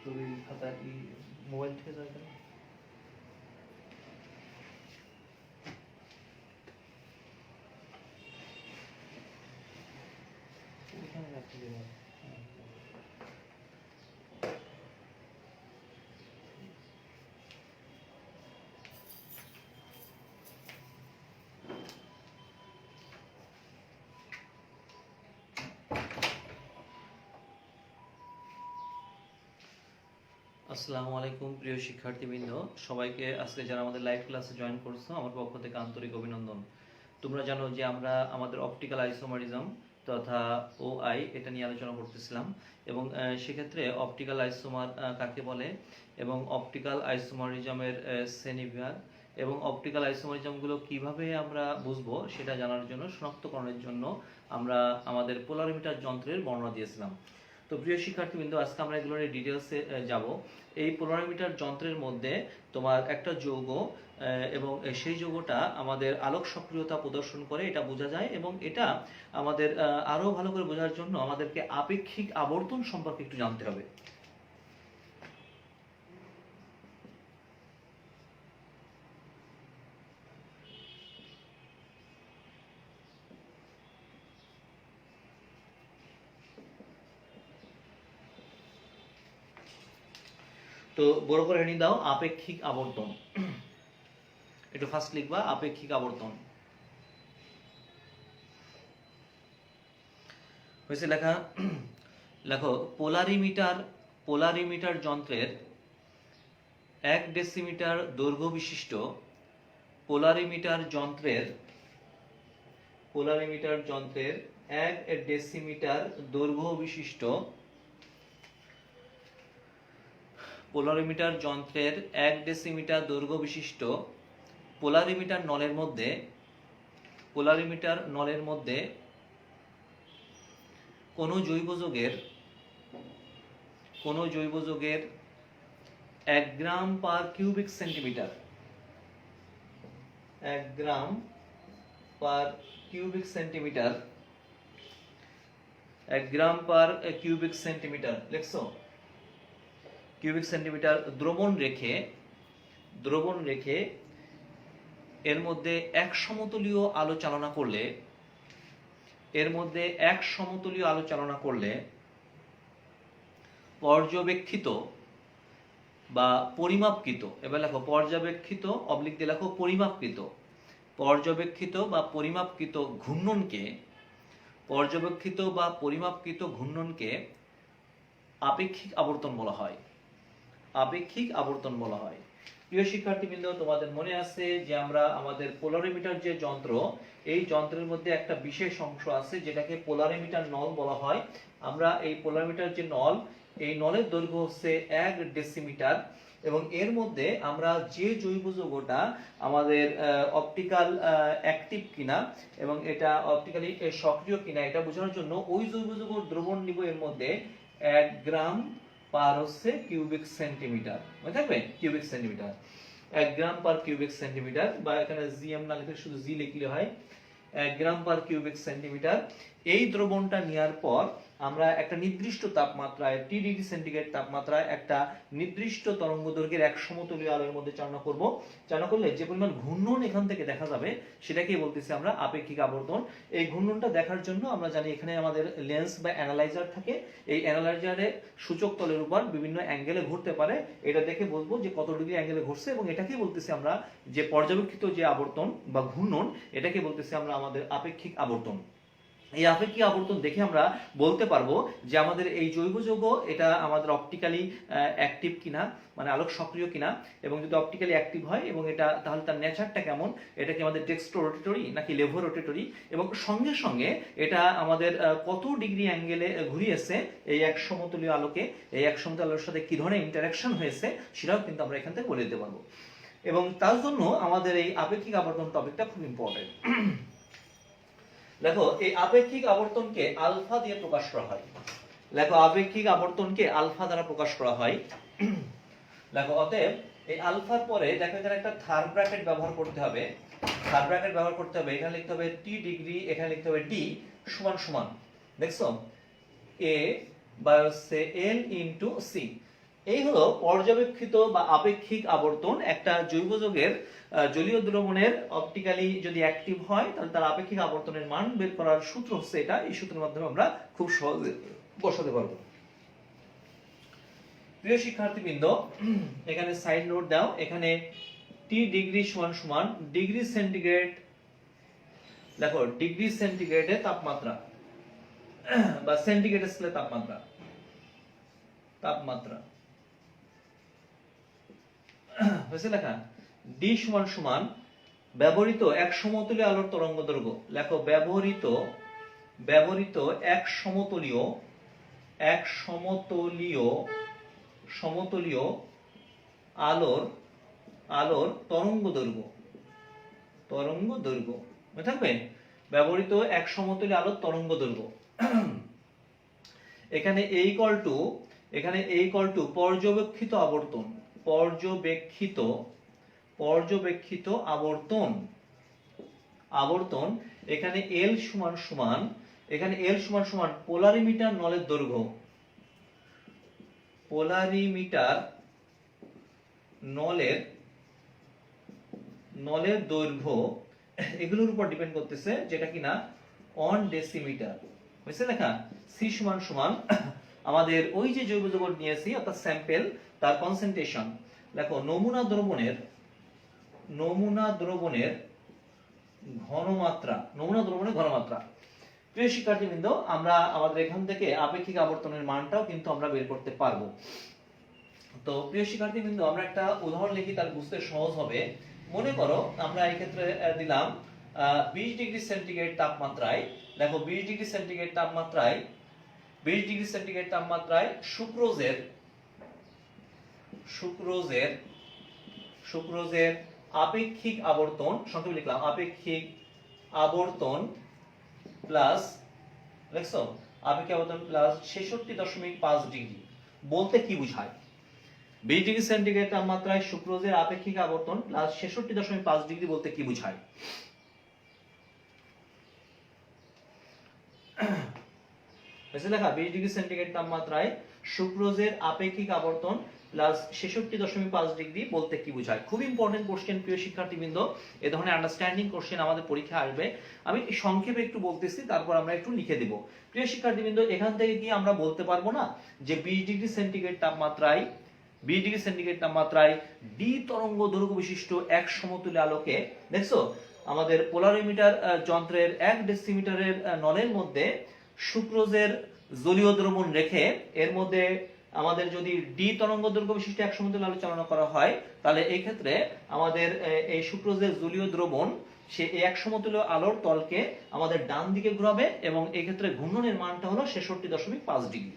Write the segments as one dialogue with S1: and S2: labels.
S1: তোর এই খাতা কি মোবাইল থেকে যায় কেন? ওখানে রাখতে দেবো। আসসালামু আলাইকুম প্রিয় শিক্ষার্থীবৃন্দ, সবাইকে আজকে যারা আমাদের লাইভ ক্লাসে জয়েন করছো আমার পক্ষ থেকে আন্তরিক অভিনন্দন। তোমরা জানো যে আমরা আমাদের অপটিক্যাল আইসোমারিজম তথা ওআই এটা নিয়ে আলোচনা করতেছিলাম এবং সেক্ষেত্রে অপটিক্যাল আইসোমার কাকে বলে এবং অপটিক্যাল আইসোমারিজমের শ্রেণীবিভাগ এবং অপটিক্যাল আইসোমারিজমগুলো কিভাবে আমরা বুঝবো সেটা জানার জন্য শনাক্তকরণের জন্য আমরা আমাদের পোলারিমিটার যন্ত্রের বর্ণনা দিয়েছিলাম। তো প্রিয় শিক্ষার্থীবৃন্দ, আজকে আমরা এগুলোর ডিটেলসে যাব। এই পোলারিমিটার যন্ত্রের মধ্যে তোমার একটা যৌগ এবং সেই যৌগটা আমাদের আলোক সক্রিয়তা প্রদর্শন করে, এটা বোঝা যায় এবং এটা আমাদের আরো ভালো করে বোঝার জন্য আমাদেরকে আপেক্ষিক আবর্তন সম্পর্কে একটু জানতে হবে। তো বড় করে হেডিং দাও আপেক্ষিক আবর্তন। একটু ফার্স্ট লিখবা আপেক্ষিক আবর্তন। হয়েছে লেখা? লেখো পোলারিমিটার যন্ত্রের 1 ডেসিমিটার দৈর্ঘ্য বিশিষ্ট পোলারিমিটার যন্ত্রের 1 ডেসিমিটার দৈর্ঘ্য বিশিষ্ট পোলারিমিটার যন্ত্রের 1 ডেসিমিটার দৈর্ঘ্য বিশিষ্ট পোলারিমিটার নলের মধ্যে কোনো জৈব যৌগের 1 গ্রাম পার কিউবিক সেন্টিমিটার 1 গ্রাম পার কিউবিক সেন্টিমিটার লিখছো? কিউবিক সেন্টিমিটার দ্রবণ রেখে এর মধ্যে এক সমতলীয় আলো চালনা করলে পর্যবেক্ষিত বা পরিমাপকৃত, এবার লেখো পর্যবেক্ষিত অবলিক দিয়ে লেখো পরিমাপকৃত ঘূর্ণনকে আপেক্ষিক আবর্তন বলা হয়। প্রিয় শিক্ষার্থীবৃন্দ, তোমাদের মনে আছে যে আমরা আমাদের পোলারিমিটার যে যন্ত্র, এই যন্ত্রের মধ্যে একটা বিশেষ অংশ আছে যেটাকে পোলারিমিটার নল বলা হয়। আমরা এই পোলারিমিটার যে নল, এই নলের দৈর্ঘ্য হচ্ছে 1 ডেসিমিটার এবং এর মধ্যে আমরা যে জৈব যৌগটা আমাদের অপটিক্যাল অ্যাক্টিভ কিনা এবং এটা অপটিক্যালি সক্রিয় কিনা এটা বোঝানোর জন্য ওই জৈব যৌগ দ্রবণ নিব এর মধ্যে 1 গ্রাম পার হচ্ছে কিউবিক সেন্টিমিটার। মনে থাকবে কিউবিক সেন্টিমিটার, 1 গ্রাম পার কিউবিক সেন্টিমিটার, বা এখানে জিএম না লিখে শুধু জি লিখলে হয়, 1 গ্রাম পার কিউবিক সেন্টিমিটার। এই দ্রবণটা নেওয়ার পর আমরা একটা নির্দিষ্ট তাপমাত্রায় টি ডিগ্রি সেন্টিগ্রেড তাপমাত্রায় একটা নির্দিষ্ট তরঙ্গদৈর্ঘ্যের এক সমতলীয় আলোর মধ্যে চালনা করব। চালনা করলে যে পরিমাণ ঘূর্ণন এখান থেকে দেখা যাবে সেটাকেই বলতেছি আমরা আপেক্ষিক আবর্তন। এই ঘূর্ণনটা দেখার জন্য আমরা জানি এখানে আমাদের লেন্স বা অ্যানালাইজার থাকে। এই অ্যানালাইজারে সূচক তলের উপর বিভিন্ন অ্যাঙ্গেলে ঘুরতে পারে, এটা দেখে বলবো যে কত ডিগ্রি অ্যাঙ্গেলে ঘুরছে, এবং এটাকেই বলতেছি আমরা যে পর্যবেক্ষিত যে আবর্তন বা ঘূর্ণন, এটাকে বলতেছি আমরা আমাদের আপেক্ষিক আবর্তন। এই আপেক্ষিক আবর্তন দেখে আমরা বলতে পারবো যে আমাদের এই জৈব যৌগ এটা আমাদের অপটিক্যালি অ্যাক্টিভ কিনা, মানে আলোক সক্রিয় কিনা, এবং যদি অপটিক্যালি অ্যাক্টিভ হয় এবং এটা তাহলে তার নেচারটা কেমন, এটা কি আমাদের ডেক্সট্রো রোটেটরি নাকি লেভো রোটেটরি, এবং সঙ্গে সঙ্গে এটা আমাদের কত ডিগ্রি অ্যাঙ্গেলে ঘুরিয়েছে এই এক সমতলীয় আলোকে, এই এক সমতলীয় আলোর সাথে কি ধরনের ইন্টারাকশন হয়েছে সেটাও কিন্তু আমরা এখান থেকে বলে দিতে পারবো। এবং তার জন্য আমাদের এই আপেক্ষিক আবর্তন টপিকটা খুব ইম্পর্টেন্ট। দেখো, এই আপেক্ষিক আবর্তনকে আলফা দিয়ে প্রকাশ করা হয়। দেখো, আপেক্ষিক আবর্তনকে আলফা দ্বারা প্রকাশ করা হয়। দেখো, অতএব এই আলফার পরে দেখো এখানে একটা থার্ড ব্র্যাকেট ব্যবহার করতে হবে। থার্ড ব্র্যাকেট ব্যবহার করতে হবে, এখানে লিখতে হবে টি ডিগ্রি, এখানে লিখতে হবে ডি সমান সমান, দেখছো, এ বা হচ্ছে এল ইনটু সি। এই হলো পর্যবেক্ষিত বা আপেক্ষিক আবর্তন। একটা জৈব যৌগের জলীয় দ্রবণের অপটিক্যালি যদি অ্যাক্টিভ হয় তাহলে তার আপেক্ষিক আবর্তনের মান বের করার সূত্র হচ্ছে এটা। এই সূত্রের মাধ্যমে আমরা খুব সহজে বসাতে পারবো। প্রিয় শিক্ষার্থীবৃন্দ, এখানে সাইড নোট দাও, এখানে টি ডিগ্রি সমান সমান ডিগ্রি সেন্টিগ্রেড, দেখো ডিগ্রি সেন্টিগ্রেডের তাপমাত্রা বা সেন্টিগ্রেড স্কেলে তাপমাত্রা, তাপমাত্রা হয়েছে লেখা। ডি সমান সমান ব্যবহৃত এক সমতলীয় আলোর তরঙ্গদৈর্ঘ্য, লেখো ব্যবহৃত এক সমতলীয় আলোর তরঙ্গদৈর্ঘ্য মনে থাকবে, ব্যবহৃত এক সমতলীয় আলোর তরঙ্গদৈর্ঘ্য। এখানে এ ইকুয়াল টু পর্যবেক্ষিত আবর্তন। এখানে এল সমান সমান পোলারিমিটার নলের দৈর্ঘ্য, নলের দৈর্ঘ্য এগুলোর উপর ডিপেন্ড করতেছে, যেটা কিনা অন ডেসিমিটার হয়েছে লেখা। সি সমান সমান আমাদের ওই যে জৈব যৌগ নিয়েছি অর্থাৎ স্যাম্পেল, তার কনসেন্ট্রেশন। দেখো, নমুনা দ্রবণের ঘনমাত্রা। প্রিয় শিক্ষার্থীবৃন্দ, আমরা আমাদের এখান থেকে আপেক্ষিক আবর্তনের মানটাও কিন্তু আমরা বের করতে পারবো। তো প্রিয় শিক্ষার্থীবৃন্দ, আমরা একটা উদাহরণ লিখি, তার বুঝতে সহজ হবে। মনে করো আমরা এই ক্ষেত্রে দিলাম 20 ডিগ্রি সেন্টিগ্রেড তাপমাত্রায়, দেখো 20 ডিগ্রি সেন্টিগ্রেড তাপমাত্রায় সুক্রোজের আপেক্ষিক আবর্তন, সংক্ষেপে লিখলাম আপেক্ষিক আবর্তন প্লাস, দেখছো, আপেক্ষিক আবর্তন প্লাস 66.5 ডিগ্রি বলতে কি বোঝায়? 20 ডিগ্রি সেন্টিগ্রেড তাপমাত্রায় সুক্রোজের আপেক্ষিক আবর্তন প্লাস 66.5 ডিগ্রি বলতে কি বোঝায়? লেখা 20 ডিগ্রি সেন্টিগ্রেড তাপমাত্রায় সুক্রোজের আপেক্ষিক আবর্তন প্লাস 66.5 ডিগ্রি বলতে কি বোঝায়? খুব ইম্পর্টেন্ট কোশ্চেন প্রিয় শিক্ষার্থীবৃন্দ। এই ধরনের আন্ডারস্ট্যান্ডিং কোশ্চেন আমাদের পরীক্ষা আসবে। আমি সংক্ষেপে একটু বলতেছি, তারপর আমরা একটু লিখে দেব। প্রিয় শিক্ষার্থীবৃন্দ, এখান থেকে কি আমরা বলতে পারবো না যে 20 ডিগ্রি সেন্টিগ্রেড তাপমাত্রায় ডি তরঙ্গ দৈর্ঘ্য বিশিষ্ট এক সমতুল্য আলোকে, দেখছো, আমাদের পোলারিমিটার যন্ত্রের 1 ডেসিমিটারের নলের মধ্যে সুক্রোজের জলীয় দ্রবণ রেখে এর মধ্যে আমাদের যদি ডি তরঙ্গ দৈর্ঘ্য বিশিষ্ট এক সমতুল্য আলো চালনা করা হয়, তাহলে এই ক্ষেত্রে আমাদের এই সুক্রোজের জলীয় দ্রবণ সে এক সমতুল্য আলোর তলকে আমাদের ডান দিকে ঘোরাবে এবং এই ক্ষেত্রে ঘূর্ণনের মানটা হলো 66.5 ডিগ্রি।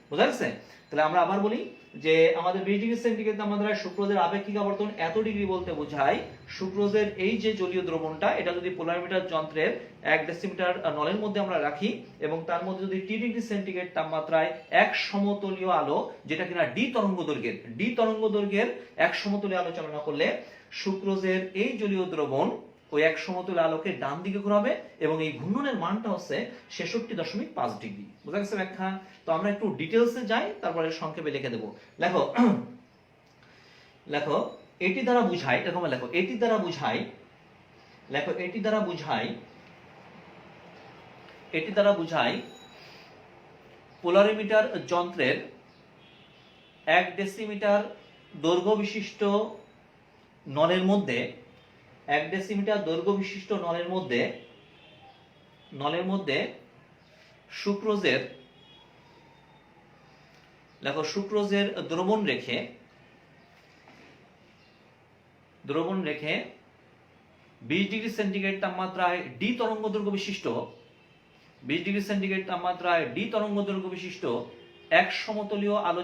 S1: বুঝা গেছে? তাহলে আমরা আবার বলি যে আমাদের 20 ডিগ্রি সেন্টিগ্রেড তাপমাত্রায় সুক্রোজের আপেক্ষিক আবর্তন এত ডিগ্রি বলতে বোঝায় সুক্রোজের এই যে জলীয় দ্রবণটা এটা যদি পোলারিমিটার যন্ত্রের 1 ডেসিমিটার নলের মধ্যে আমরা রাখি এবং তার মধ্যে যদি 30 ডিগ্রি সেন্টিগ্রেড তাপমাত্রায় এক সমতলীয় আলো, যেটা কিনা ডি তরঙ্গ দৈর্ঘ্যের এক সমতলীয় আলো চালনা করলে সুক্রোজের এই জলীয় দ্রবণ ওই এক সমতল আলোকে ডান দিকে ঘোরাবে এবং এই ঘূর্ণনের মানটা হচ্ছে 66.5 ডিগ্রি। বুঝা গেছে ব্যাখ্যা? তো আমরা একটু ডিটেইলসে যাই, তারপরে সংক্ষেপে লিখে দেব। লেখো এটি দ্বারা বুঝাই, এরকম লেখো এটি দ্বারা বুঝাই পোলারিমিটার যন্ত্রের 1 ডেসিমিটার দৈর্ঘ্য বিশিষ্ট নলের মধ্যে 1 ডেসিমিটার দৈর্ঘ্য বিশিষ্ট নলের মধ্যে সুক্রোজের দ্রবণ রেখে 20 ডিগ্রি সেন্টিগ্রেড তাপমাত্রায় ডি তরঙ্গ দৈর্ঘ্য বিশিষ্ট এক সমতলীয় আলো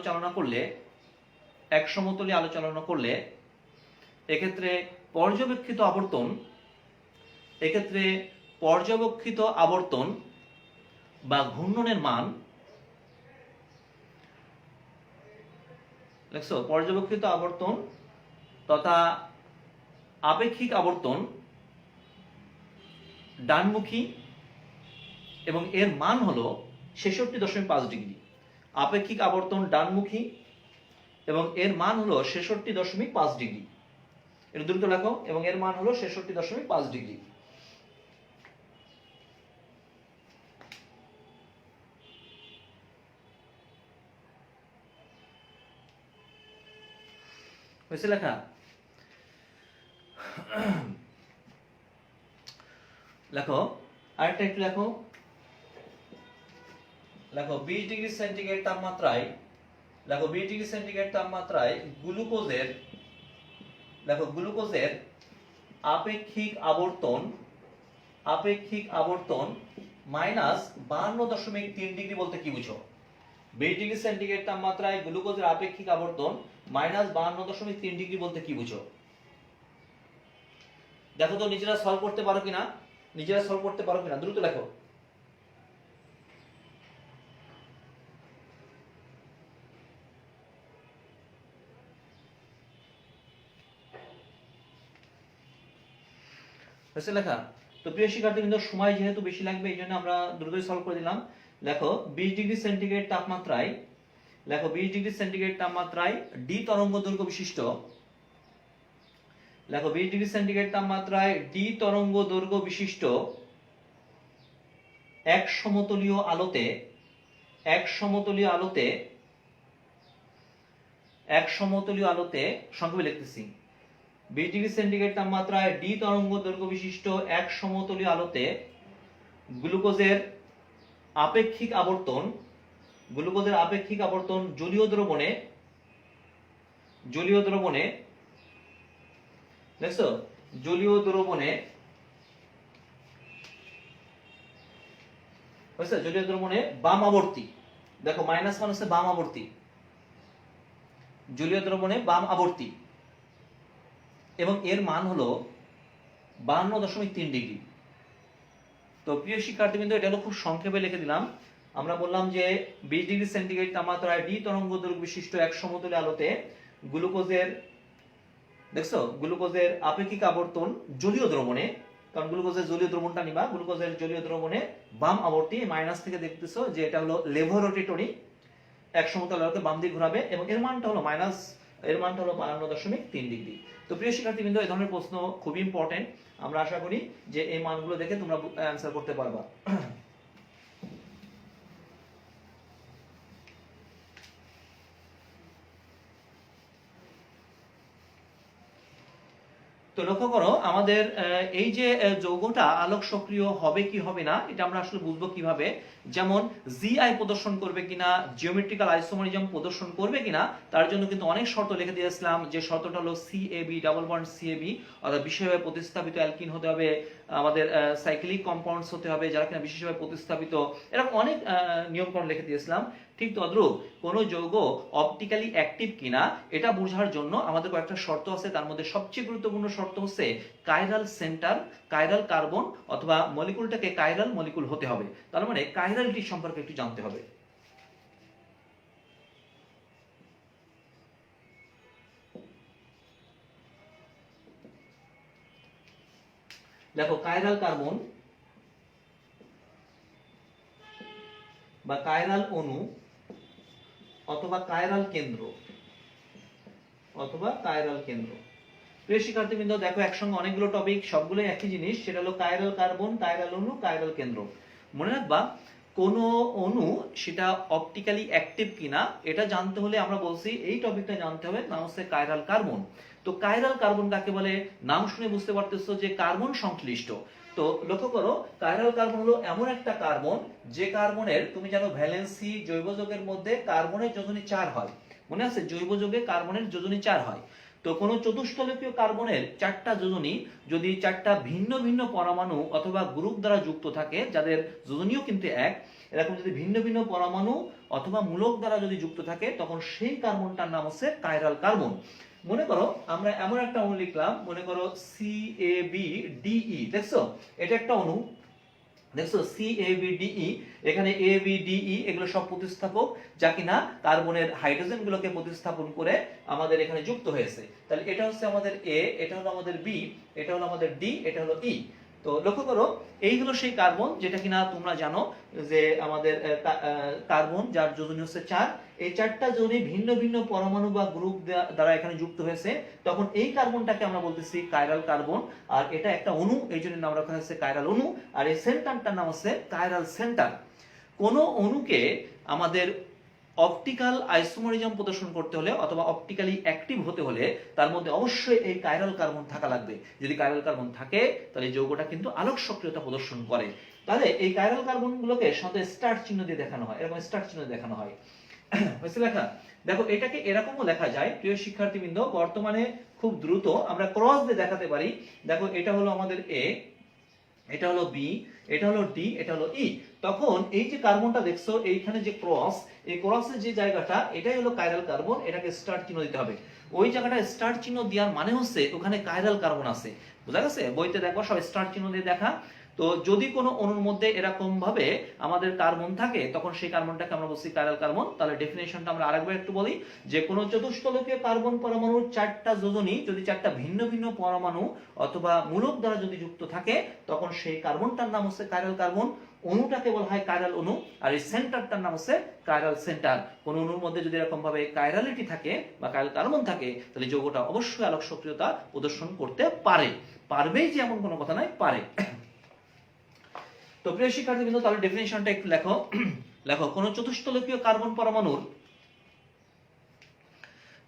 S1: চালনা করলে এক্ষেত্রে পর্যবেক্ষিত আবর্তন বা ঘূর্ণনের মান পর্যবেক্ষিত আবর্তন তথা আপেক্ষিক আবর্তন ডানমুখী এবং এর মান হলো 66.5 ডিগ্রি। আপেক্ষিক আবর্তন ডানমুখী এবং এর মান হলো 66.5 ডিগ্রি। এটা দ্রুত লেখো, এবং এর মান হলো 66.5 ডিগ্রি। হয়েছে লেখা? লেখো আরেকটা একটু লেখো 20 ডিগ্রি সেন্টিগ্রেড তাপমাত্রায় গ্লুকোজের আপেক্ষিক আবর্তন -52.3 ডিগ্রি বলতে কি বুঝো? 20 ডিগ্রি সেন্টিগ্রেড তাপমাত্রায় গ্লুকোজের আপেক্ষিক আবর্তন -52.3 ডিগ্রি বলতে কি বুঝো? দেখো তো নিজেরা সলভ করতে পারো কিনা, দ্রুত লেখো। হয়েছে লেখা? তো প্রিয় শিক্ষার্থীবৃন্দ, সময় যেহেতু বেশি লাগবে এই জন্য আমরা দ্রুতই সলভ করে দিলাম। লেখো 20 ডিগ্রি সেন্টিগ্রেড তাপমাত্রায় ডি তরঙ্গ দৈর্ঘ্য বিশিষ্ট এক সমতলীয় আলোতে সংক্ষেপে লিখতেছি। 20 ডিগ্রি সেন্টিগ্রেড তাপমাত্রায় ডি তরঙ্গ দৈর্ঘ্য বিশিষ্ট এক সমতলীয় আলোতে গ্লুকোজের আপেক্ষিক আবর্তন জলীয় দ্রবণে দেখছো? জলীয় দ্রবণে বাম আবর্তী, দেখো মাইনাস মান হচ্ছে বাম আবর্তী, জলীয় দ্রবণে বাম আবর্তী এবং এর মান হলো 52.3 ডিগ্রি। তো প্রিয় শিক্ষার্থীবৃন্দ, এটা হলো খুব সংক্ষেপে লিখে দিলাম। আমরা বললাম যে 20 ডিগ্রি সেন্টিগ্রেড তাপমাত্রায় ডি তরঙ্গ দৈর্ঘ্য বিশিষ্ট এক সমতলীয় আলোতে গ্লুকোজের আপেক্ষিক আবর্তন জলীয় দ্রবণে, কারণ গ্লুকোজের জলীয় দ্রবণটা নিবা, গ্লুকোজের জলীয় দ্রবণে বাম আবর্তী, মাইনাস থেকে দেখতেছো যে এটা হলো লেভোরোটেটরি, এক সমতল আলোকে বাম দিকে ঘোরাবে এবং এর মানটা হলো 52.3 ডিগ্রি। তো প্রিয় শিক্ষার্থীবৃন্দ, এই ধরনের প্রশ্ন খুবই ইম্পর্টেন্ট। আমরা আশা করি যে এই মানগুলো দেখে তোমরা অ্যান্সার করতে পারবা। তো তো লক্ষ্য করো আমাদের এই যে যৌগটা আলোক সক্রিয় হবে কি হবে না এটা আমরা আসলে বুঝবো কিভাবে, যেমন জিআই প্রদর্শন করবে কিনা, জিওমেট্রিক্যাল আইসোমারিজম প্রদর্শন করবে কিনা, তার জন্য কিন্তু অনেক শর্ত লিখে দিয়েছিলাম। যে শর্তটা হলো সিএবি, ডাবল বন্ড সিএবি, অর্থাৎ বিশেষভাবে প্রতিস্থাপিত অ্যালকিন হতে হবে, আমাদের সাইক্লিক কম্পাউন্ডস হতে হবে যারা কিনা বিশেষভাবে প্রতিস্থাপিত, এরকম অনেক নিয়মকানুন লিখে দিয়েছিলাম। ঠিক তদ্রূপ কোন যৌগ অপটিক্যালি অ্যাক্টিভ কিনা এটা বোঝার জন্য আমাদের কয়েকটা শর্ত আছে। তার মধ্যে সবচেয়ে গুরুত্বপূর্ণ শর্ত হচ্ছে কাইরাল সেন্টার, কাইরাল কার্বন অথবা মলিকুলটাকে কাইরাল মলিকুল হতে হবে। তার মানে কাইরালিটি সম্পর্কে একটু জানতে হবে। দেখো কাইরাল কার্বন বা কাইরাল অণু অথবা কাইরাল কেন্দ্র প্রিয় শিক্ষার্থীবৃন্দ দেখো একসঙ্গে অনেকগুলো টপিক, সবগুলো একই জিনিস, সেটা হলো কাইরাল কার্বন, কাইরাল অণু, কাইরাল কেন্দ্র। মনে রাখবা কোন অণু সেটা অপটিক্যালি অ্যাক্টিভ কিনা এটা জানতে হলে আমরা বলছি এই টপিকটা জানতে হবে, নাম হচ্ছে কাইরাল কার্বন। তো কাইরাল কার্বন কাকে বলে? নাম শুনে বুঝতে পারতেছো যে কার্বন সংশ্লিষ্ট। তো লক্ষ্য করো কাইরাল কার্বন হলো এমন একটা কার্বন যে কার্বনের তুমি জানো ভ্যালেন্সি জৈব যৌগের মধ্যে কার্বনের যোজনী 4 হয়। মনে আছে জৈব যৌগে কার্বনের যোজনী 4 হয়। তো কোন চতুষ্ফলকীয় কার্বনের 4টা যোজনী যদি 4টা ভিন্ন ভিন্ন পরমাণু অথবা গ্রুপ দ্বারা যুক্ত থাকে, যাদের যোজনীও কিন্তু এক, এরকম যদি ভিন্ন ভিন্ন পরমাণু অথবা মূলক দ্বারা যদি যুক্ত থাকে তখন সেই কার্বনটার নাম হচ্ছে কাইরাল কার্বন। মনে করো আমরা এমন একটা অণু লিখলাম, মনে করো CABDE, দেখছো এটা একটা অণু, দেখছো CABDE, এখানে ABDE এগুলো সব প্রতিস্থাপক যা কিনা কার্বনের হাইড্রোজেন গুলোকে প্রতিস্থাপন করে আমাদের এখানে যুক্ত হয়েছে। তাহলে এটা হচ্ছে আমাদের A, এটা হলো আমাদের B, এটা হলো আমাদের D, এটা হলো E। তো লক্ষ্য করো এই হলো সেই কার্বন যেটা কিনা তোমরা জানো যে আমাদের কার্বন যার যোজনী হচ্ছে 4। এই 4টা যোজনী ভিন্ন ভিন্ন পরমাণু বা গ্রুপ দ্বারা এখানে যুক্ত হয়েছে, তখন এই কার্বনটাকে আমরা বলতেছি কাইরাল কার্বন। আর এটা একটা অণু, এই জন্য নাম রাখা হয়েছে কাইরাল অণু। আর এই সেন্টারটার নাম হচ্ছে কাইরাল সেন্টার। কোন অণুকে আমাদের অপটিক্যাল আইসোমারিজম প্রদর্শন করতে হলে অথবা অপটিক্যালি অ্যাক্টিভ হতে হলে তার মধ্যে অবশ্যই এই কাইরাল কার্বন থাকা লাগবে। যদি কাইরাল কার্বন থাকে তাহলে যৌগটা কিন্তু আলোক সক্রিয়তা প্রদর্শন করে। তাহলে এই কাইরাল কার্বন গুলোকে সাথে স্টার চিহ্ন দিয়ে দেখানো হয়, এরকম স্টার চিহ্ন দিয়ে দেখানো হয়। হয়েছে লেখা? দেখো এটাকে এরকমও লেখা যায় প্রিয় শিক্ষার্থীবৃন্দ, বর্তমানে খুব দ্রুত আমরা ক্রস দিয়ে দেখাতে পারি। দেখো এটা হলো আমাদের A, এটা হলো B, এটা হলো D, এটা হলো E। তখন এই যে কার্বনটা দেখছো এইখানে যে ক্রস, এই ক্রসের যে জায়গাটা এটাই হলো কাইরাল কার্বন, এটাকে স্টার চিহ্ন দিতে হবে। ওই জায়গাটা স্টার চিহ্ন দেওয়ার মানে হচ্ছে ওখানে কাইরাল কার্বন আছে। বুঝা গেছে? বইতে দেখো সব স্টার চিহ্ন দিয়ে দেখা। তো যদি কোনো অণুর মধ্যে এরকম ভাবে আমাদের কার্বন থাকে তখন সেই কার্বনটাকে আমরা বলছি কাইরাল কার্বন। তাহলে ডেফিনেশনটা আমরা আরেকবার একটু বলি যে কোনো চতুষ্ফলকীয় কার্বন পরমাণুর 4টা যোজনী যদি 4টা ভিন্ন ভিন্ন পরমাণু অথবা মূলক দ্বারা যদি যুক্ত থাকে তখন সেই কার্বনটার নাম হচ্ছে কাইরাল কার্বন। অণুটাকে বলা হয় কাইরাল অণু, আর এই সেন্টারটার নাম হচ্ছে কাইরাল সেন্টার। কোন অণুর মধ্যে যদি এরকম ভাবে কাইরালিটি থাকে বা কাইরাল কার্বন থাকে তাহলে যৌগটা অবশ্যই আলোক সক্রিয়তা প্রদর্শন করতে পারে। পারবেই যে এমন কোনো কথা নাই, পারে। তো প্রিয় শিক্ষার্থীবৃন্দ তাহলে ডেফিনিশনটা একটু লেখো। লেখো কোন চতুষ্ফলকীয় কার্বন পরমাণুর,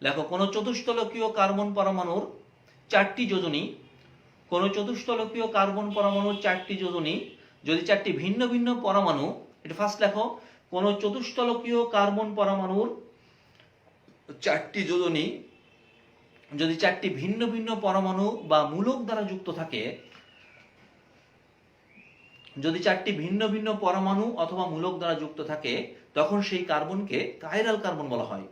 S1: লেখো কোন চতুষ্ফলকীয় কার্বন পরমাণুর 4টি যোজনী, কোন চতুষ্ফলকীয় কার্বন পরমাণুর 4টি যোজনী যদি 4টি ভিন্ন ভিন্ন পরমাণু, এটা ফার্স্ট লেখো, কোন চতুষ্ফলকীয় কার্বন পরমাণুর 4টি যোজনী যদি 4টি ভিন্ন ভিন্ন পরমাণু বা মূলক দ্বারা যুক্ত থাকে, যদি 4টি ভিন্ন ভিন্ন পরমাণু অথবা মূলক দ্বারা যুক্ত থাকে তখন সেই কার্বনকে কাইরাল কার্বন বলা হয়।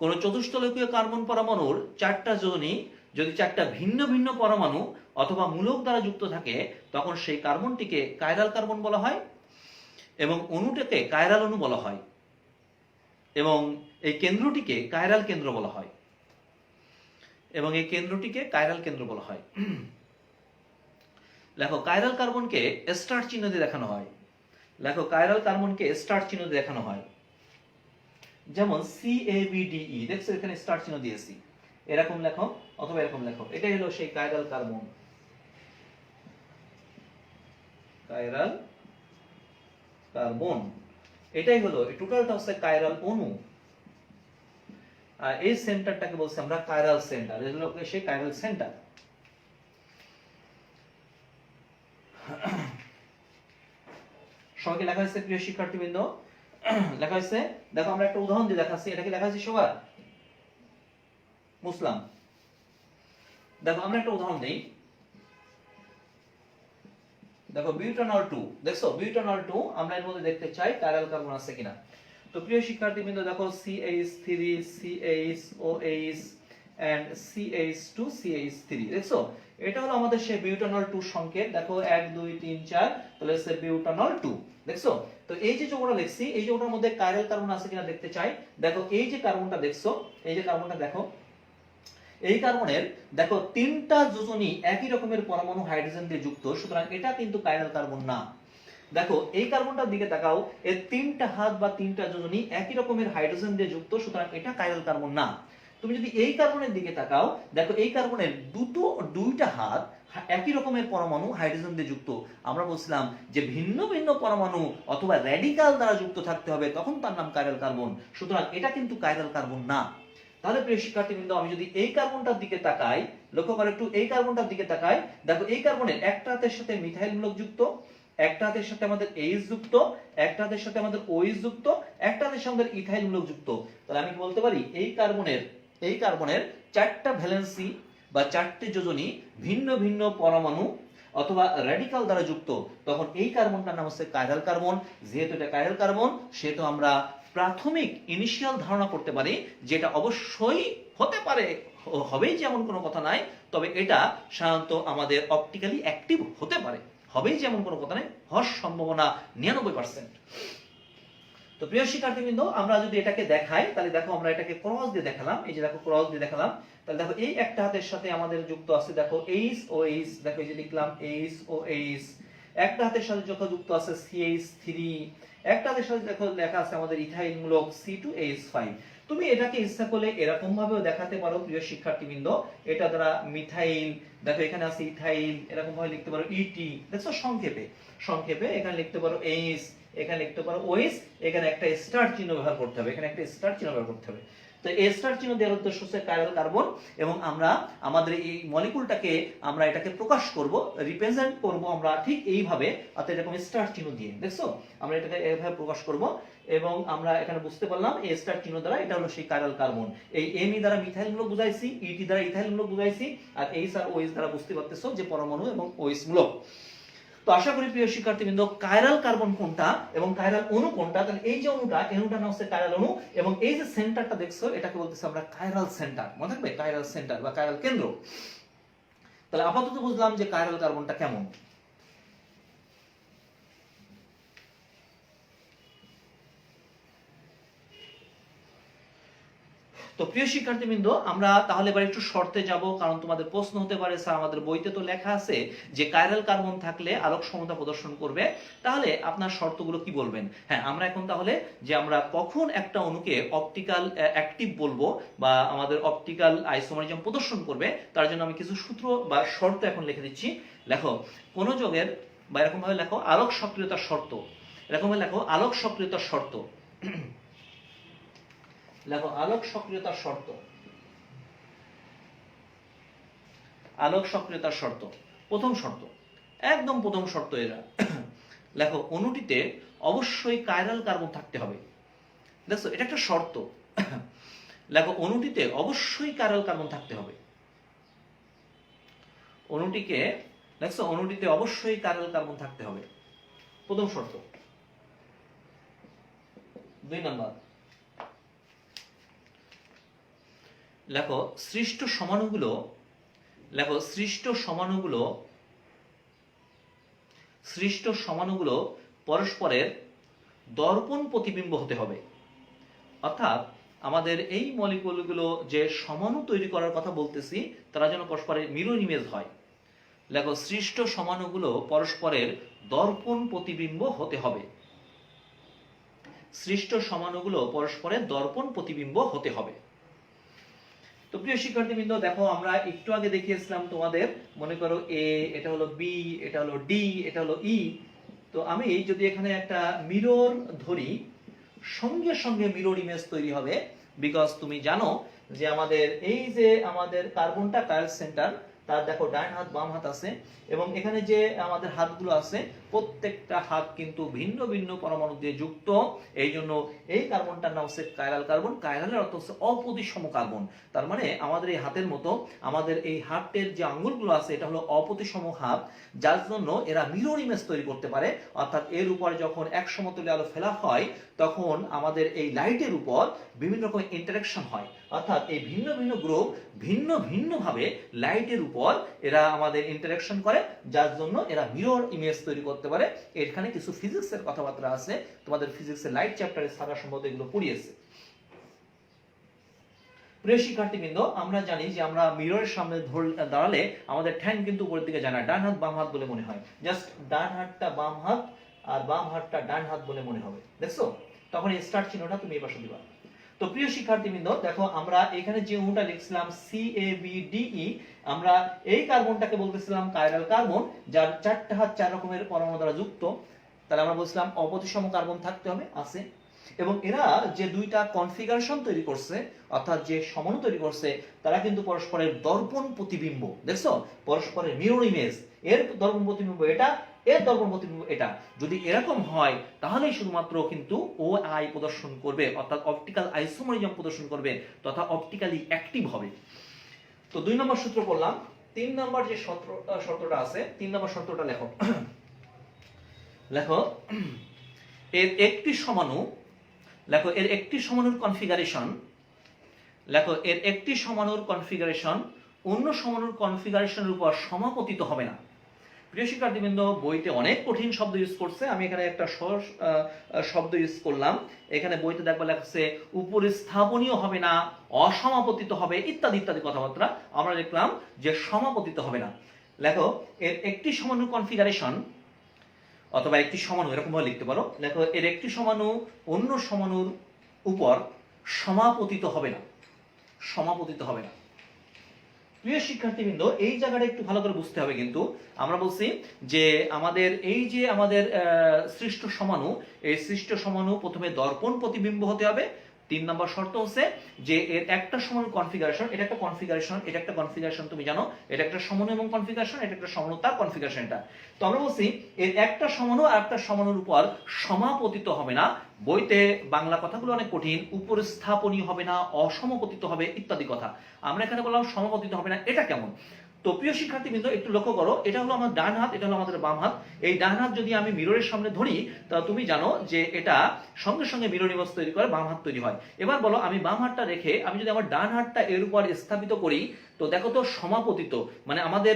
S1: কোন চতুষ্ফলকীয় কার্বন পরমাণুর 4টা যোজনী যদি 4টা ভিন্ন ভিন্ন পরমাণু অথবা মূলক দ্বারা যুক্ত থাকে তখন সেই কার্বনটিকে কাইরাল কার্বন বলা হয় এবং অণুটাকে কাইরাল অণু বলা হয় এবং এই কেন্দ্রটিকে কাইরাল কেন্দ্র বলা হয় এবং এই কেন্দ্রটিকে কাইরাল কেন্দ্র বলা হয়। লেখো কাইরাল কার্বনকে স্টার চিহ্ন দিয়ে দেখানো হয়। লেখো কাইরাল কার্বনকে স্টার চিহ্ন দিয়ে দেখানো হয়, যেমন CABDE, দেখছো এখানে স্টার চিহ্ন দিয়েছি, এরকম লেখো অথবা এরকম লেখো। এটাই হলো সেই কাইরাল কার্বন, কাইরাল কার্বন। এটাই হলো টোটালটা হচ্ছে কাইরাল অণু। আর এই সেন্টারটাকে বলছি আমরা কাইরাল সেন্টার, এই হলো সেই কাইরাল সেন্টার। সবাইকে লেখা হয়েছে প্রিয় শিক্ষার্থীবৃন্দ? লেখা হয়েছে? দেখো আমরা একটা উদাহরণ দিয়ে দেখাচ্ছি, এটা কি লেখা হয়েছে সবার? মুসলাম, দেখো আমরা একটা উদাহরণ দেই। দেখো বিউটানল 2, দেখছো বিউটানল 2 আমরা এর মধ্যে দেখতে চাই কাইরাল কার্বন আছে কিনা। তো প্রিয় শিক্ষার্থীবৃন্দ দেখো CH3 CHOH and CH2 CH3, দেখছো এটা হলো আমাদের সেই বিউটানল 2 সংকেত। দেখো 1 2 3 4, তাহলে হচ্ছে বিউটানল 2, দেখছো। তো এই যে যৌগটা লিখছি, এই যৌগটার মধ্যে কাইরাল কার্বন আছে কিনা দেখতে চাই। দেখো এই যে কার্বনটা দেখছো, এই যে কার্বনটা দেখো, এই কার্বনের দেখো তিনটা যোজনী একই রকমের পরমাণু হাইড্রোজেন দিয়ে যুক্ত, সুতরাং এটা কিন্তু কাইরাল কার্বন না। দেখো এই কার্বনটার দিকে তাকাও, এর তিনটা হাত বা তিনটা যোজনী একই রকমের হাইড্রোজেন দিয়ে যুক্ত, সুতরাং এটা কাইরাল কার্বন না। তুমি যদি এই কার্বনের দিকে তাকাও, দেখো এই কার্বনের দুইটা হাত একই রকমের পরমাণু হাইড্রোজেন দিয়ে যুক্ত। আমরা বলছিলাম যে ভিন্ন ভিন্ন পরমাণু অথবা র্যাডিকাল দ্বারা যুক্ত থাকতে হবে, তখন তার নাম কাইরাল কার্বন, সুতরাং এটা কিন্তু কাইরাল কার্বন না। তাহলে প্রিয় শিক্ষার্থীবৃন্দ আমি যদি এই কার্বনটার দিকে তাকাই, লক্ষ্য করে একটু এই কার্বনটার দিকে তাকাই, দেখো এই কার্বনের একটা হাতের সাথে মিথাইল মূলক যুক্ত, একটা হাতের সাথে আমাদের এইচ যুক্ত, একটা হাতের সাথে আমাদের ওইচ যুক্ত, একটা হাতের সাথে আমাদের ইথাইল মূলক যুক্ত। তাহলে আমি বলতে পারি এই কার্বনের চারটা ভ্যালেন্সি বা চারটি যোজনী ভিন্ন ভিন্ন পরমাণু অথবা র্যাডিকাল দ্বারা যুক্ত, তখন এই কার্বনটার নাম হচ্ছে কাইরাল কার্বন। যেহেতু এটা কাইরাল কার্বন, সেহেতু আমরা প্রাথমিক ইনিশিয়াল ধারণা করতে পারি যেটা অবশ্যই হতে পারে, হবেই যেমন কোনো কথা নাই, তবে এটা সাধারণত আমাদের অপটিক্যালি অ্যাক্টিভ হতে পারে, হবেই যেমন কোনো কথা নাই, হওয়ার সম্ভাবনা 99%। তো প্রিয় শিক্ষার্থীবৃন্দ আমরা যদি এটাকে দেখাই, তাহলে দেখো আমরা এটাকে ক্রস দিয়ে দেখালাম, এই যে দেখো ক্রস দিয়ে দেখালাম। তাহলে দেখো এই একটা হাতের সাথে আমাদের যুক্ত আছে দেখো HOH, দেখো এই যে লিখলাম HOH, একটা হাতের সাথে যুক্ত আছে CH3, একটা হাতের সাথে দেখো লেখা আছে আমাদের ইথাইল মূলক C2H5। তুমি এটাকে ইচ্ছা করলে এরকম ভাবেও দেখাতে পারো প্রিয় শিক্ষার্থীবৃন্দ, এটা দ্বারা মিথাইল, দেখো এখানে আছে ইথাইল, এরকম ভাবে লিখতে পারো ET, দেখছো সংক্ষেপে এখানে লিখতে পারো H, এখানে লিখতে পারো OH, এখানে একটা স্টার চিহ্ন ব্যবহার করতে হবে, এখানে একটা স্টার চিহ্ন ব্যবহার করতে হবে। তো এই স্টার চিহ্ন দেওয়ার উদ্দেশ্য হচ্ছে কাইরাল কার্বন, এবং আমরা আমাদের এই মলিকুলটাকে আমরা এটাকে প্রকাশ করব, রিপ্রেজেন্ট করব আমরা ঠিক এইভাবে, অর্থাৎ এরকম স্টার চিহ্ন দিয়ে, দেখছো আমরা এটাকে এইভাবে প্রকাশ করব। এবং আমরা এখানে বুঝতে পারলাম এই স্টার চিহ্ন দ্বারা এটা হলো সেই কাইরাল কার্বন। এই Me দ্বারা মিথাইল মূলক বুঝাইছি, ET দ্বারা ইথাইল মূলক বুঝাইছি, আর H আর OH দ্বারা বুঝতে পারতেছো যে পরমাণু এবং OH মূলক। তো আশা করি প্রিয় শিক্ষার্থীবৃন্দ কাইরাল কার্বন কোনটা এবং কাইরাল অণু কোনটা, তাহলে এই যে অণুটা নাম হচ্ছে কাইরাল অণু, এবং এই যে সেন্টারটা দেখছো এটাকে বলতেছি আমরা কাইরাল সেন্টার, মনে রাখবে কাইরাল সেন্টার বা কাইরাল কেন্দ্র। তাহলে আপাতত বুঝলাম যে কাইরাল কার্বনটা কেমন। তো প্রিয় শিক্ষার্থীবৃন্দ আমরা তাহলে এবার একটু শর্তে যাব, কারণ তোমাদের প্রশ্ন হতে পারে স্যার আমাদের বইতে তো লেখা আছে যে কাইরাল কার্বন থাকলে আলোক সমতা প্রদর্শন করবে, তাহলে আপনার শর্তগুলো কি বলবেন। হ্যাঁ, আমরা এখন তাহলে যে আমরা কখন একটা অণুকে অপটিক্যাল অ্যাক্টিভ বলবো বা আমাদের অপটিক্যাল আইসোমারিজম প্রদর্শন করবে, তার জন্য আমি কিছু সূত্র বা শর্ত এখন লিখে দিচ্ছি। লেখো কোন যৌগের, বা এরকম ভাবে লেখো আলোক সক্রিয়তার শর্ত, এরকম ভাবে লেখো আলোক সক্রিয়তার শর্ত, লেখো আলোক সক্রিয়তার শর্ত, আলোক সক্রিয়তার শর্ত। প্রথম শর্ত, একদম প্রথম শর্ত এরা, লেখো অণুটিতে অবশ্যই কাইরাল কার্বন থাকতে হবে। দেখো এটা একটা শর্ত, লেখো অণুটিতে অবশ্যই কাইরাল কার্বন থাকতে হবে। অণুটিকে দেখছো অণুটিতে অবশ্যই কাইরাল কার্বন থাকতে হবে, প্রথম শর্ত। 2 নাম্বার, লেখো সৃষ্ট সমাণুগুলো, লেখো সৃষ্ট সমাণুগুলো পরস্পরের দর্পণ প্রতিবিম্ব হতে হবে। অর্থাৎ আমাদের এই মলিকুলগুলো যে সমাণু তৈরি করার কথা বলতেছি, তারা যেন পরস্পরের মিরর ইমেজ হয়। লেখো সৃষ্ট সমাণুগুলো পরস্পরের দর্পণ প্রতিবিম্ব হতে হবে, সৃষ্ট সমাণুগুলো পরস্পরের দর্পণ প্রতিবিম্ব হতে হবে। তো প্রিয় শিক্ষার্থীবৃন্দ দেখো আমরা একটু আগে দেখিয়েছিলাম তোমাদের, মনে করো A, এটা হলো B, এটা হলো D, এটা হলো E। তো আমি যদি এখানে একটা মিরর ধরি, সঙ্গে সঙ্গে মিরর ইমেজ তৈরি হবে, বিকজ তুমি জানো যে আমাদের এই যে আমাদের কার্বনটা কাইরাল সেন্টার, তার দেখো ডান হাত বাম হাত আছে, এবং এখানে যে আমাদের হাতগুলো আছে প্রত্যেকটা হাত কিন্তু ভিন্ন ভিন্ন পরমাণু দিয়ে যুক্ত। এই জন্য এই কার্বনটার নাম হচ্ছে কাইরাল কার্বন। কাইরালের অর্থ হচ্ছে অপ্রতিসম কার্বন। তার মানে আমাদের এই হাতের মতো আমাদের এই হাতের যে আঙ্গুলগুলো আছে এটা হলো অপ্রতিসম হাত, যার জন্য এরা মিরর ইমেজ তৈরি করতে পারে। অর্থাৎ এর উপর যখন এক সমতলে আলো ফেলা হয় তখন আমাদের এই লাইটের উপর বিভিন্ন রকম ইন্টারাকশন হয়। অর্থাৎ এই ভিন্ন ভিন্ন গ্রুপ ভিন্ন ভিন্ন ভাবে লাইটের উপর এরা আমাদের ইন্টারাকশন করে, যার জন্য এরা মিরর ইমেজ তৈরি করতে পারে। এখানে কিছু ফিজিক্সের কথাবার্তা আছে, তোমাদের ফিজিক্সের লাইট চ্যাপ্টারে সারা সম্ভবত এগুলো পড়িয়েছে। প্রিয় শিক্ষার্থীবৃন্দ, আমরা জানি যে আমরা মিররের সামনে দাঁড়ালে আমাদের ঠ্যাং কিন্তু উপরের দিকে যায় না, ডান হাত বাম হাত বলে মনে হয়। জাস্ট ডান হাতটা বাম হাত আর বাম হাতটা ডান হাত বলে মনে হবে। দেখছো? তখন এই স্টার্ট চিহ্নটা তুমি এই পাশে দিবা। তো প্রিয় শিক্ষার্থীবৃন্দ, দেখো আমরা এখানে যে অণুটা লিখছিলাম CABDE, আমরা এই কার্বনটাকে বলতেছিলাম কাইরাল কার্বন, যার চারটা হাত চার রকমের পরমাণু দ্বারা যুক্ত। তাহলে আমরা বলছিলাম অপ্রতিসম কার্বন থাকতে হবে, আছে। এবং এরা যে দুইটা কনফিগারেশন তৈরি করছে, অর্থাৎ যে সমন্বয় তৈরি করছে, তারা কিন্তু পরস্পরের দর্পণ প্রতিবিম্ব। দেখছো? পরস্পরের মিরর ইমেজ। এর দর্পণ প্রতিবিম্ব এটা, এর দর্পণ প্রতিবিম্ব এটা। যদি এরকম হয় তাহলেই শুধুমাত্র কিন্তু OI প্রদর্শন করবে, অর্থাৎ অপটিক্যাল আইসোমারিজম প্রদর্শন করবে তথা অপটিক্যালি অ্যাক্টিভ হবে। তো 2 নম্বর সূত্র বললাম। 3 নম্বর যে শর্তটা আছে, 3 নম্বর শর্তটা লেখো। লেখো এর একটি সমাণু, লেখো এর একটি সমাণুর কনফিগারেশন, লেখো এর একটি সমাণুর কনফিগারেশন অন্য সমাণুর কনফিগারেশনের উপর সমাপতিত হবে না। প্রিয় শিক্ষার্থীবৃন্দ, বইতে অনেক কঠিন শব্দ ইউজ করছে, আমি এখানে একটা সহজ শব্দ ইউজ করলাম। এখানে বইতে দেখবা লেখা আছে উপরে স্থাপনীয় হবে না, অসমাপতিত হবে, ইত্যাদি ইত্যাদি কথাবার্তা। আমরা দেখলাম যে সমাপতিত হবে না। লেখো এর একটি সমাণুর কনফিগারেশন অথবা একটি সমাণু, এরকম ভাবে লিখতে পারো। লেখো এর একটি সমাণু অন্য সমাণুর উপর সমাপতিত হবে না, সমাপতিত হবে না। প্রিয় শিক্ষার্থীবৃন্দ, এই জায়গাটা একটু ভালো করে বুঝতে হবে। কিন্তু আমরা বলছি যে আমাদের এই যে আমাদের সৃষ্ট সমাণু, এই সৃষ্ট সমাণু প্রথমে দর্পণ প্রতিবিম্ব হতে হবে। 3 নম্বর শর্ত হচ্ছে যে এর একটা সমাণু কনফিগারেশন, এটা একটা কনফিগারেশন, এটা একটা কনফিগারেশন, তুমি জানো এটা একটা সমাণু এবং কনফিগারেশন, এটা একটা সমাণু তার কনফিগারেশন এটা। তো আমরা বলছি এর একটা সমাণু আর একটা সমাণুর উপর সমাপতিত হবে না। বইতে বাংলা কথাগুলো অনেক কঠিন, উপর স্থাপনীয় হবে না, অসমপতিত হবে, ইত্যাদি কথা। আমরা এখানে বললাম সমাপতিত হবে না। এটা কেমন? তো প্রিয় শিক্ষার্থীবৃন্দ, একটু লক্ষ্য করো, এটা হলো আমার ডান হাত, এটা হলো আমাদের বাম হাত। এই ডান হাত যদি আমি মিররের সামনে ধরি, তা তুমি জানো যে এটা সঙ্গে সঙ্গে মিরর ইমেজ তৈরি করে, বাম হাত তৈরি হয়। এবার বলো আমি বাম হাতটা রেখে আমি যদি আমার ডান হাতটা এর উপর স্থাপিত করি, তো দেখো তো সমাপতিত, মানে আমাদের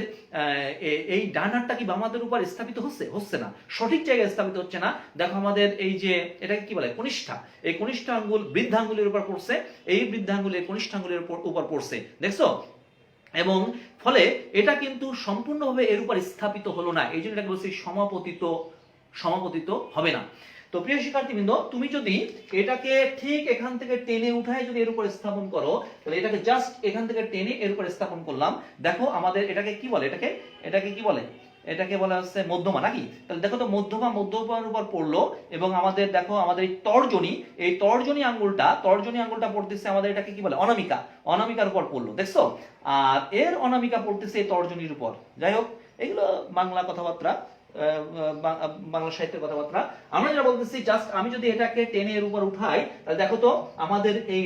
S1: এই ডান হাতটা কি বাম হাতের উপর স্থাপিত হচ্ছে? হচ্ছে না, সঠিক জায়গায় স্থাপিত হচ্ছে না। দেখো আমাদের এই যে এটাকে কি বলে, কনিষ্ঠা, এই কনিষ্ঠা আঙ্গুল বৃদ্ধাঙ্গুলের উপর পড়ছে, এই বৃদ্ধাঙ্গুলের কনিষ্ঠাঙ্গুলের উপর পড়ছে। দেখছো? এবং ফলে এটা কিন্তু সম্পূর্ণভাবে এর উপর স্থাপিত হলো না, এই জন্য এটাকে বলছি সমাপতিত, সমাপতিত হবে না। তো প্রিয় শিক্ষার্থীবৃন্দ, তুমি যদি এটাকে ঠিক এখান থেকে টেনে উঠায় যদি এর উপর স্থাপন করো, তাহলে এটাকে জাস্ট এখান থেকে টেনে এর উপর স্থাপন করলাম। দেখো আমাদের এটাকে কি বলে, এটাকে কি বলে, এটাকে বলা হচ্ছে মধ্যমা, নাকি? তাহলে দেখো তো মধ্যমার উপর পড়লো, এবং আমাদের দেখো আমাদের এই তর্জনী আঙ্গুলটা পড়তেছে আমাদের, এটাকে কি বলে, অনামিকার উপর পড়লো। দেখছো? আর এর অনামিকা পড়তেছে এই তর্জনীর উপর। যাই হোক, এগুলো বাংলা কথাবার্তা, বাংলা সাহিত্যের কথাবার্তা। আমরা যেটা বলতেছি, জাস্ট আমি যদি এটাকে টেনে এর উপর উঠাই, তাহলে দেখো তো আমাদের এই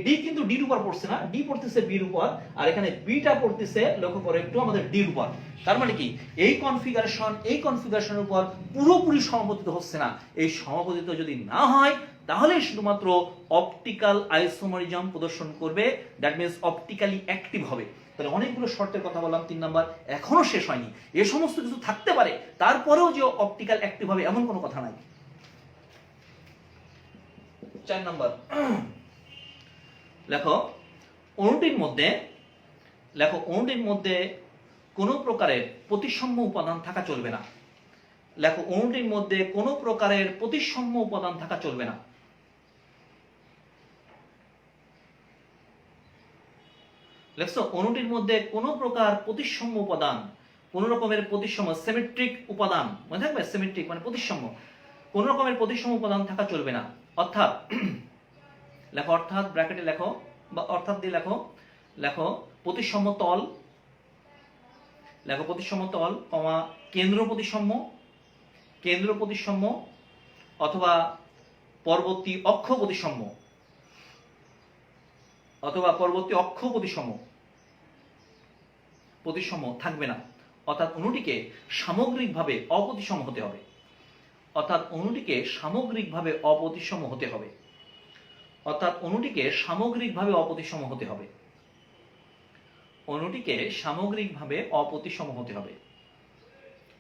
S1: ডি কিন্তু ডির উপর পড়ছে না, ডি পড়তেছে বির উপর, আর এখানে বিটা পড়তেছে, লক্ষ্য করো একটু, আমাদের ডির উপর। তার মানে কি এই কনফিগারেশনের উপর পুরোপুরি সমাপতিত হচ্ছে না। এই সমাপতিত যদি না হয় তাহলে শুধুমাত্র অপটিক্যাল আইসোমারিজম প্রদর্শন করবে, দ্যাট মিন্স অপটিক্যালি অ্যাক্টিভ হবে। তাহলে অনেকগুলো শর্তের কথা বললাম, 3 নাম্বার এখনো শেষ হয়নি। এ সমস্ত কিছু থাকতে পারে, তারপরেও যে অপটিক্যাল অ্যাক্টিভ হবে এমন কোনো কথা নাই। 4 নাম্বার, লেখো অণুটির মধ্যে কোনো প্রকারের প্রতিসাম্য উপাদান থাকা চলবে না। লেখো অণুটির মধ্যে কোনো প্রকারের প্রতিসাম্য উপাদান থাকা চলবে না। লেখছো অণুটির মধ্যে কোনো প্রকার প্রতিসাম্য উপাদান, কোন রকমের প্রতিসাম্য, সিমেট্রিক উপাদান, মনে থাকবে, সিমেট্রিক মানে প্রতিসাম্য, কোন রকমের প্রতিসাম্য উপাদান থাকা চলবে না। অর্থাৎ লেখো, অর্থাৎ ব্র্যাকেটে লেখো বা অর্থাৎ দিয়ে লেখো প্রতিসাম্য তল, কমা কেন্দ্র প্রতিসাম্য, কেন্দ্র প্রতিসাম্য অথবা পরবর্তী অক্ষ প্রতিসাম্য প্রতিসাম্য থাকবে না। অর্থাৎ অণুটিকে সামগ্রিকভাবে অপ্রতিসম হতে হবে। অর্থাৎ অণুটিকে সামগ্রিকভাবে অপ্রতিসম হতে হবে।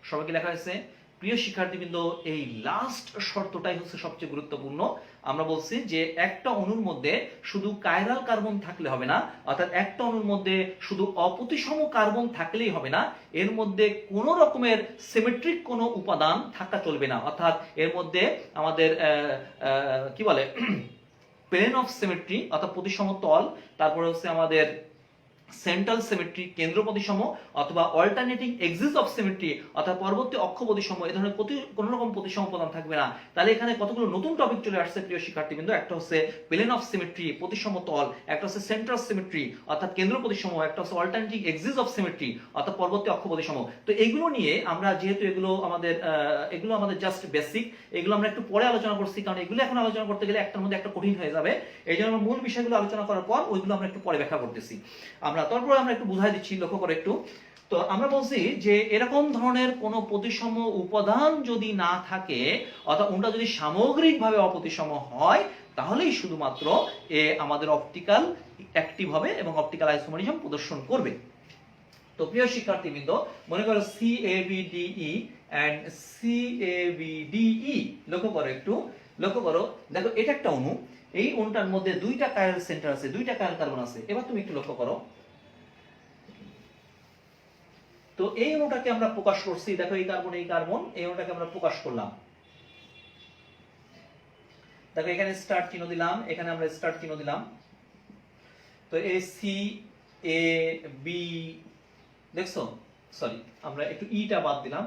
S1: সবাইকে লেখা হয়েছে। প্রিয় শিক্ষার্থীবৃন্দ, এই লাস্ট শর্তটাই হচ্ছে সবচেয়ে গুরুত্বপূর্ণ। আমরা বলছি যে একটা অণুর মধ্যে শুধু কাইরাল কার্বন থাকলে হবে না, অর্থাৎ একটা অণুর মধ্যে শুধু অপ্রতিসম কার্বন থাকলেই হবে না, এর মধ্যে কোনো রকমের সিমেট্রিক কোনো উপাদান থাকা চলবে না। অর্থাৎ এর মধ্যে আমাদের কি বলে প্লেন অফ সিমেট্রি অর্থাৎ প্রতিসম তল, তারপরে হচ্ছে আমাদের সেন্ট্রাল সিমেট্রি কেন্দ্র প্রতিসম, অথবা অল্টারনেটিং এক্সিস অফ সিমেট্রি অর্থাৎ পরবর্তী অক্ষ প্রতিসম, এই ধরনের কোনো রকম প্রতিসম উপাদান থাকবে না। তাহলে এখানে কতগুলো নতুন টপিক চলে আসছে প্রিয় শিক্ষার্থীবৃন্দ। একটা হচ্ছে প্লেন অফ সিমেট্রি প্রতিসম তল, একটা হচ্ছে সেন্ট্রাল সিমেট্রি অর্থাৎ কেন্দ্র প্রতিসম, একটা হচ্ছে অল্টারনেটিং এক্সিস অফ সিমেট্রি অর্থাৎ পরবর্তী অক্ষ প্রতিসম। তো এগুলো নিয়ে আমরা যেহেতু এগুলো আমাদের জাস্ট বেসিক, এগুলো আমরা একটু পরে আলোচনা করছি, কারণ এগুলো এখন আলোচনা করতে গেলে একটার মধ্যে একটা কঠিন হয়ে যাবে। এই জন্য মূল বিষয়গুলো আলোচনা করার পর ওইগুলো আমরা একটু পরে ব্যাখ্যা করতেছি। তারপরে আমরা একটু বুঝাই দিচ্ছি, লক্ষ্য করে একটু। তো আমরা বলছি যে এরকম ধরনের কোন প্রতিসম উপাদান যদি না থাকে, অর্থাৎ ওটা যদি সামগ্রিকভাবে অপ্রতিসম হয়, তাহলেই শুধুমাত্র আমাদের অপটিক্যাল অ্যাক্টিভ হবে এবং অপটিক্যাল আইসোমারিজম প্রদর্শন করবে। তো প্রিয় শিক্ষার্থীবৃন্দ, মনে করো CABDE এন্ড CABDE, লক্ষ্য করো, দেখো এটা একটা অণু, এই অণুটার মধ্যে দুইটা কাইরাল সেন্টার আছে, দুইটা কাইরাল কার্বন আছে। এবার তুমি একটু লক্ষ্য করো, তো এই অণুটাকে আমরা প্রকাশ করছি, দেখো এই কার্বন এই অণুটাকে আমরা প্রকাশ করলাম। দেখো এখানে স্টার্ট চিহ্ন দিলাম, এখানে আমরা স্টার্ট চিহ্ন দিলাম। তো এই CAB, দেখছো, সরি আমরা একটু ইটা বাদ দিলাম,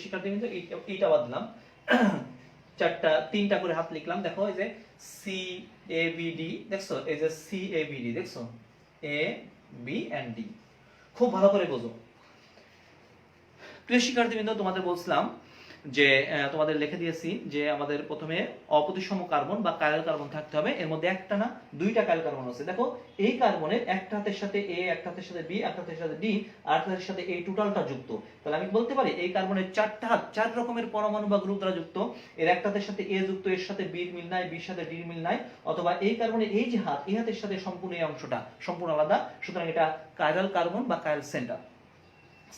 S1: শিক্ষার্থীবৃন্দ ইটা বাদ দিলাম। তিনটা করে হাত লিখলাম। দেখো এই যে CABD, দেখছো এই যে CABD, দেখছো A B and D। খুব ভালো করে বোঝো প্রিয় শিক্ষার্থীবৃন্দ, তোমাদের বলছিলাম যে তোমাদের লিখে দিয়েছি যে আমাদের প্রথমে অপ্রতিসম কার্বন বা কাইরাল কার্বন থাকতে হবে। এর মধ্যে একটা না দুইটা কাইরাল কার্বন আছে। দেখো এই কার্বনের একটা হাতের সাথে A, একটা হাতের সাথে B, একটা হাতের সাথে D, আর একটা হাতের সাথে এই টোটালটা যুক্ত। তাহলে আমি বলতে পারি এই কার্বনের চারটা হাত, চার রকমের পরমাণু বা গ্রুপ দ্বারা যুক্ত। এর একটা হাতের সাথে A যুক্ত, এর সাথে B মিল নাই, B এর সাথে D মিল নাই, অথবা এই কার্বনের এই যে হাত, এই হাতের সাথে সম্পূর্ণ এই অংশটা সম্পূর্ণ আলাদা। সুতরাং এটা কাইরাল কার্বন বা কাইরাল সেন্টার।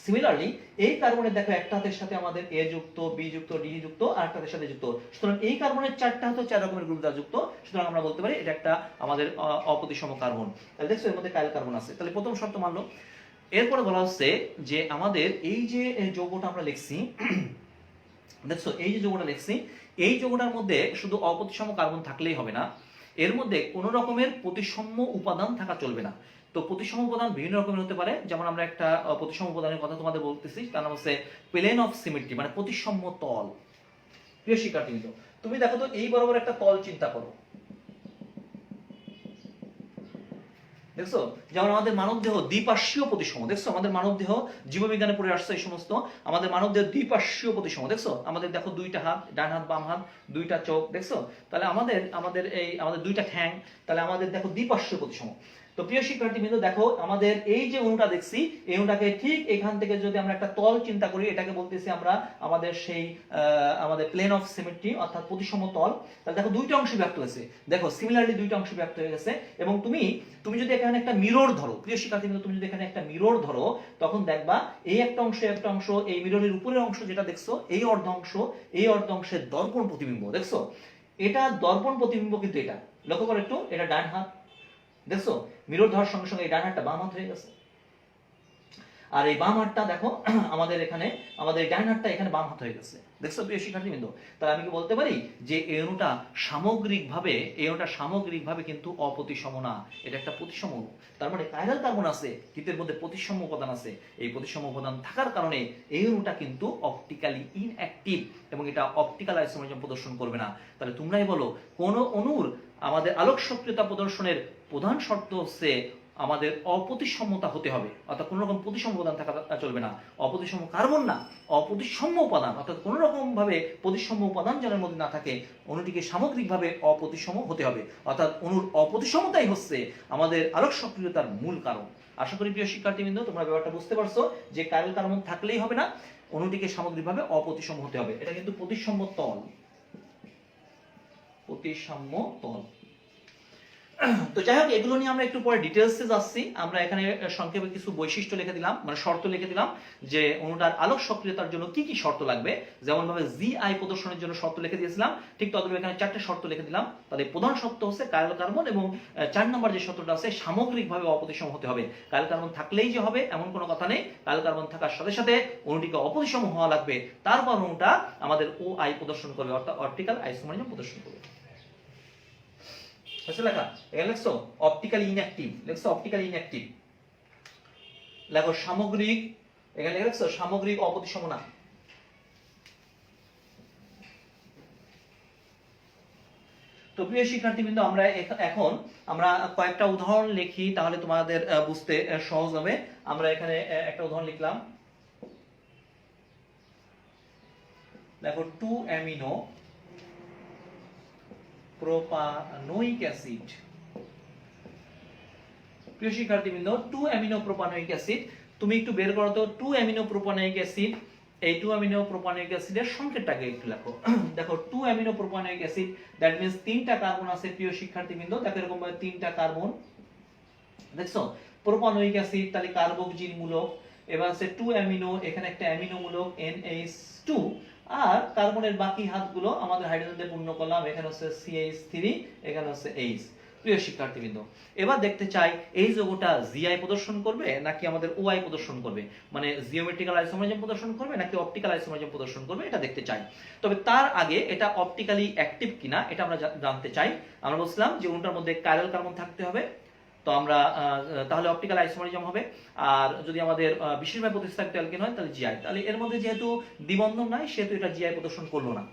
S1: সিমিলারলি এই কার্বনের দেখো একটা হাতের সাথে আমাদের A যুক্ত, B যুক্ত, D যুক্ত, আর একটা হাতের সাথে যুক্ত। সুতরাং এই কার্বনের চারটা হাত চার রকমের গ্রুপ দ্বারা যুক্ত। সুতরাং আমরা বলতে পারি এটা একটা আমাদের অপ্রতিসম কার্বন। তাহলে দেখছো এর মধ্যে কাইরাল কার্বন আছে। তাহলে প্রথম শর্ত মানলো। এরপরে বলা হচ্ছে যে আমাদের এই যে যৌগটা আমরা লিখছি, দেখছো এই যে যৌগটা লিখছি, এই যৌগটার মধ্যে শুধু অপ্রতিসম কার্বন থাকলেই হবে না, এর মধ্যে কোনো রকমের প্রতিসম উপাদান থাকা চলবে না। তো প্রতিসম উপাদান বিভিন্ন রকমের হতে পারে। যেমন আমরা একটা প্রতিসম উপাদানের কথা তোমাদের বলতেছি, তার নাম হচ্ছে প্লেন অফ সিমেট্রি, মানে প্রতিসম তল। প্রিয় শিক্ষার্থীবৃন্দ, তুমি দেখো তো এই বরাবর একটা তল চিন্তা করো, দেখছো যেমন আমাদের মানব দেহ দ্বিপার্শ্বীয় প্রতিসম। দেখছো আমাদের মানব দেহ জীববিজ্ঞানে পড়ে আসছে এই সমস্ত। আমাদের মানব দেহ দ্বিপার্শ্বীয় প্রতিসম। দেখছো আমাদের দেখো দুইটা হাত, ডান হাত বাম হাত, দুইটা চোখ, দেখছো। তাহলে আমাদের দুইটা ঠ্যাং, তাহলে আমাদের দেখো দ্বিপার্শ্বীয় প্রতিসম। তো প্রিয় শিক্ষার্থীবৃন্দ, দেখো আমাদের এই যে অণুটা দেখছি, এই অণুটাকে ঠিক এখান থেকে যদি আমরা একটা তল চিন্তা করি, এটাকে বলতেছি আমরা আমাদের সেই আমাদের প্লেন অফ সিমেট্রি অর্থাৎ প্রতিসম তল। তাহলে দেখো দুইটা অংশ ব্যাপ্ত হয়েছে, দেখো সিমিলারলি দুইটা অংশ ব্যাপ্ত হয়ে গেছে। এবং তুমি যদি এখানে একটা মিরর ধরো, প্রিয় শিক্ষার্থীবৃন্দ, তুমি যদি এখানে একটা মিরর ধরো, তখন দেখবা এই একটা অংশ, এই মিররের উপরের অংশ যেটা দেখছো, এই অর্ধাংশের দর্পণ প্রতিবিম্ব। দেখছো এটা দর্পণ প্রতিবিম্ব, কিন্তু এটা লক্ষ্য করো একটু, এটা ডান হাত, দেখছো মিরর ধরার সঙ্গে সঙ্গে এই ডান হাতটা বাম হাত হয়ে গেছে। আর এই বাম হাতটা দেখো আমাদের ডান হাতটা এখানে বাম হাত হয়ে গেছে। দেখছো প্রিয় শিক্ষার্থীবৃন্দ, তাহলে আমি কি বলতে পারি যে এই অণুটা সামগ্রিকভাবে কিন্তু অপ্রতিসম না, এটা একটা প্রতিসম অণু। তার মানে কাইরাল কার্বন আছে কিন্তু এর মধ্যে প্রতিসম উপাদান আছে। এই প্রতিসম উপাদান থাকার কারণে এই অণুটা কিন্তু অপটিক্যালি ইনঅ্যাক্টিভ এবং এটা অপটিক্যাল আইসোমারিজম প্রদর্শন করবে না। তাহলে তোমরাই বলো কোন অণুর আমাদের আলোক সক্রিয়তা প্রদর্শনের প্রধান শর্ত হচ্ছে আমাদের অপ্রতিসম্যতা হতে হবে, অর্থাৎ কোনো রকম প্রতিসম উপাদান থাকা চলবে না। অপ্রতিসম কার্বন না, অপ্রতিসম্য উপাদান, অর্থাৎ কোনো রকম ভাবে প্রতিসম্য উপাদান যেন মধ্যে না থাকে, অণুটিকে সামগ্রিকভাবে অপ্রতিসম হতে হবে। অর্থাৎ অণুর অপ্রতিসমতাই হচ্ছে আমাদের আলোক সক্রিয়তার মূল কারণ। আশা করি প্রিয় শিক্ষার্থীবৃন্দ তোমরা ব্যাপারটা বুঝতে পারছো যে কার্বন কার্বন থাকলেই হবে না, অণুটিকে সামগ্রিকভাবে অপ্রতিসম হতে হবে। এটা কিন্তু প্রতিসম্য তল, প্রতিসাম্য তল। তো যাই হোক, এগুলো নিয়ে আমরা একটু পরে ডিটেলসে যাচ্ছি। আমরা এখানে সংক্ষেপে কিছু বৈশিষ্ট্য লিখে দিলাম, মানে শর্ত লিখে দিলাম যে অণুটার আলোক সক্রিয়তার জন্য কি কি শর্ত লাগবে। যেমন ভাবে জিআই প্রদর্শনের জন্য শর্ত লিখে দিয়েছিলাম, ঠিক তদ্রূপ এখানে 4টে শর্ত লিখে দিলাম। তাদের প্রধান শর্ত হচ্ছে কার্বন কার্বন, এবং 4 নম্বর যে শর্তটা আছে সামগ্রিকভাবে অপ্রতিসম হতে হবে। কার্বন কার্বন থাকলেই যে হবে এমন কোনো কথা নেই, কার্বন কার্বন থাকার সাথে সাথে অণুটিকে অপ্রতিসম হওয়া লাগবে, তারপর অণুটা আমাদের ও আই প্রদর্শন করবে, অর্থাৎ অপটিক্যাল আইসোমারিজম প্রদর্শন করবে। লেখা এখানে লিখছো অপটিক্যালি ইনঅ্যাক্টিভ, লিখছো অপটিক্যালি ইনঅ্যাক্টিভ, লেখো সামগ্রিক, এখানে লিখছো সামগ্রিক অপ্রতিসম না। তো প্রিয় শিক্ষার্থীবৃন্দ, আমরা এখন কয়েকটা উদাহরণ লিখি, তাহলে তোমাদের বুঝতে সহজ হবে। আমরা এখানে একটা উদাহরণ লিখলাম, দেখো 2 অ্যামিনো প্রোপানোয়িক অ্যাসিড। প্রিয় শিক্ষার্থীবৃন্দ, 2 অ্যামিনো প্রোপানোয়িক অ্যাসিড, তুমি একটু বের করো তো 2 অ্যামিনো প্রোপানোয়িক অ্যাসিড। এই 2 অ্যামিনো প্রোপানোয়িক অ্যাসিডের সংকেতটাকে একটু লেখো। দেখো 2 amino propanoic acid, that means 3টা কার্বন আছে। প্রিয় শিক্ষার্থীবৃন্দ দেখো এরকম ভাবে 3টা কার্বন, দেখছো প্রোপানোয়িক অ্যাসিড, তাহলে কার্বক্সিল মূলক। এবার আছে 2 অ্যামিনো, এখানে একটা অ্যামিনো মূলক NH2, আর কার্বনের বাকি হাতগুলো আমাদের হাইড্রোজেন দিয়ে পূর্ণ করলাম, এখানে হচ্ছে CH3, এখানে হচ্ছে H। প্রিয় শিক্ষার্থীবৃন্দ, এবার দেখতে চাই এই যৌগটা জিআই প্রদর্শন করবে নাকি আমাদের ওআই প্রদর্শন করবে, মানে জিওমেট্রিক্যাল আইসোমারিজম প্রদর্শন করবে নাকি অপটিক্যাল আইসোমারিজম প্রদর্শন করবে, এটা দেখতে চাই। তবে তার আগে এটা অপটিক্যালি অ্যাক্টিভ কিনা এটা আমরা জানতে চাই। আমরা বলছিলাম যে অণুটার মধ্যে কাইরাল কার্বন থাকতে হবে, তো আমরা তাহলে অপটিক্যাল আইসোমারিজম হবে। আর যদি আমাদের বিশেষভাবে প্রতিস্থাপিত অ্যালকেন হয় তাহলে জিআই। তাহলে এর মধ্যে যেহেতু দ্বিবন্ধন নাই সেহেতু এটা জিআই প্রদর্শন করলো না।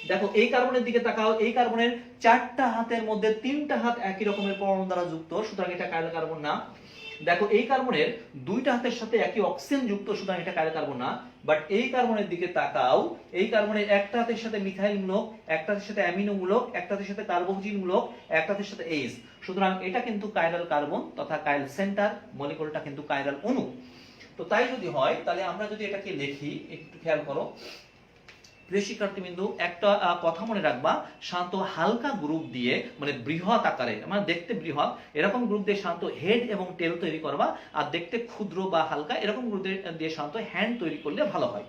S1: দেখো এই কার্বনের দিকে তাকাও, এই কার্বনের 4টা হাতের মধ্যে 3টা হাত একই রকমের পরমাণু দ্বারা যুক্ত, সুতরাং এটা কাইরাল কার্বন না। দেখো এই কার্বনের 2টা হাতের সাথে একই অক্সিজেন যুক্ত, সুতরাং এটা কাইরাল কার্বন না। বাট এই কার্বনের দিকে তাকাও, এই কার্বনের একটা হাতের সাথে মিথাইল মূলক, একটা হাতের সাথে অ্যামিনো মূলক, একটা হাতের সাথে কার্বক্সিল মূলক, একটা হাতের সাথে H, সুতরাং এটা কিন্তু কাইরাল কার্বন তথা কাইরাল সেন্টার, মলিকুলটা কিন্তু কাইরাল অণু। তো তাই যদি হয় তাহলে আমরা যদি এটাকে লিখি, একটু খেয়াল করো প্রিয় শিক্ষার্থীবৃন্দ, একটা কথা মনে রাখবা, শান্ত হালকা গ্রুপ দিয়ে, মানে বৃহৎ আকারে, মানে দেখতে বৃহৎ এরকম গ্রুপ দিয়ে শান্ত হেড এবং টেল তৈরি করবা, আর দেখতে ক্ষুদ্র বা হালকা এরকম গ্রুপ দিয়ে শান্ত হ্যান্ড তৈরি করলে ভালো হয়।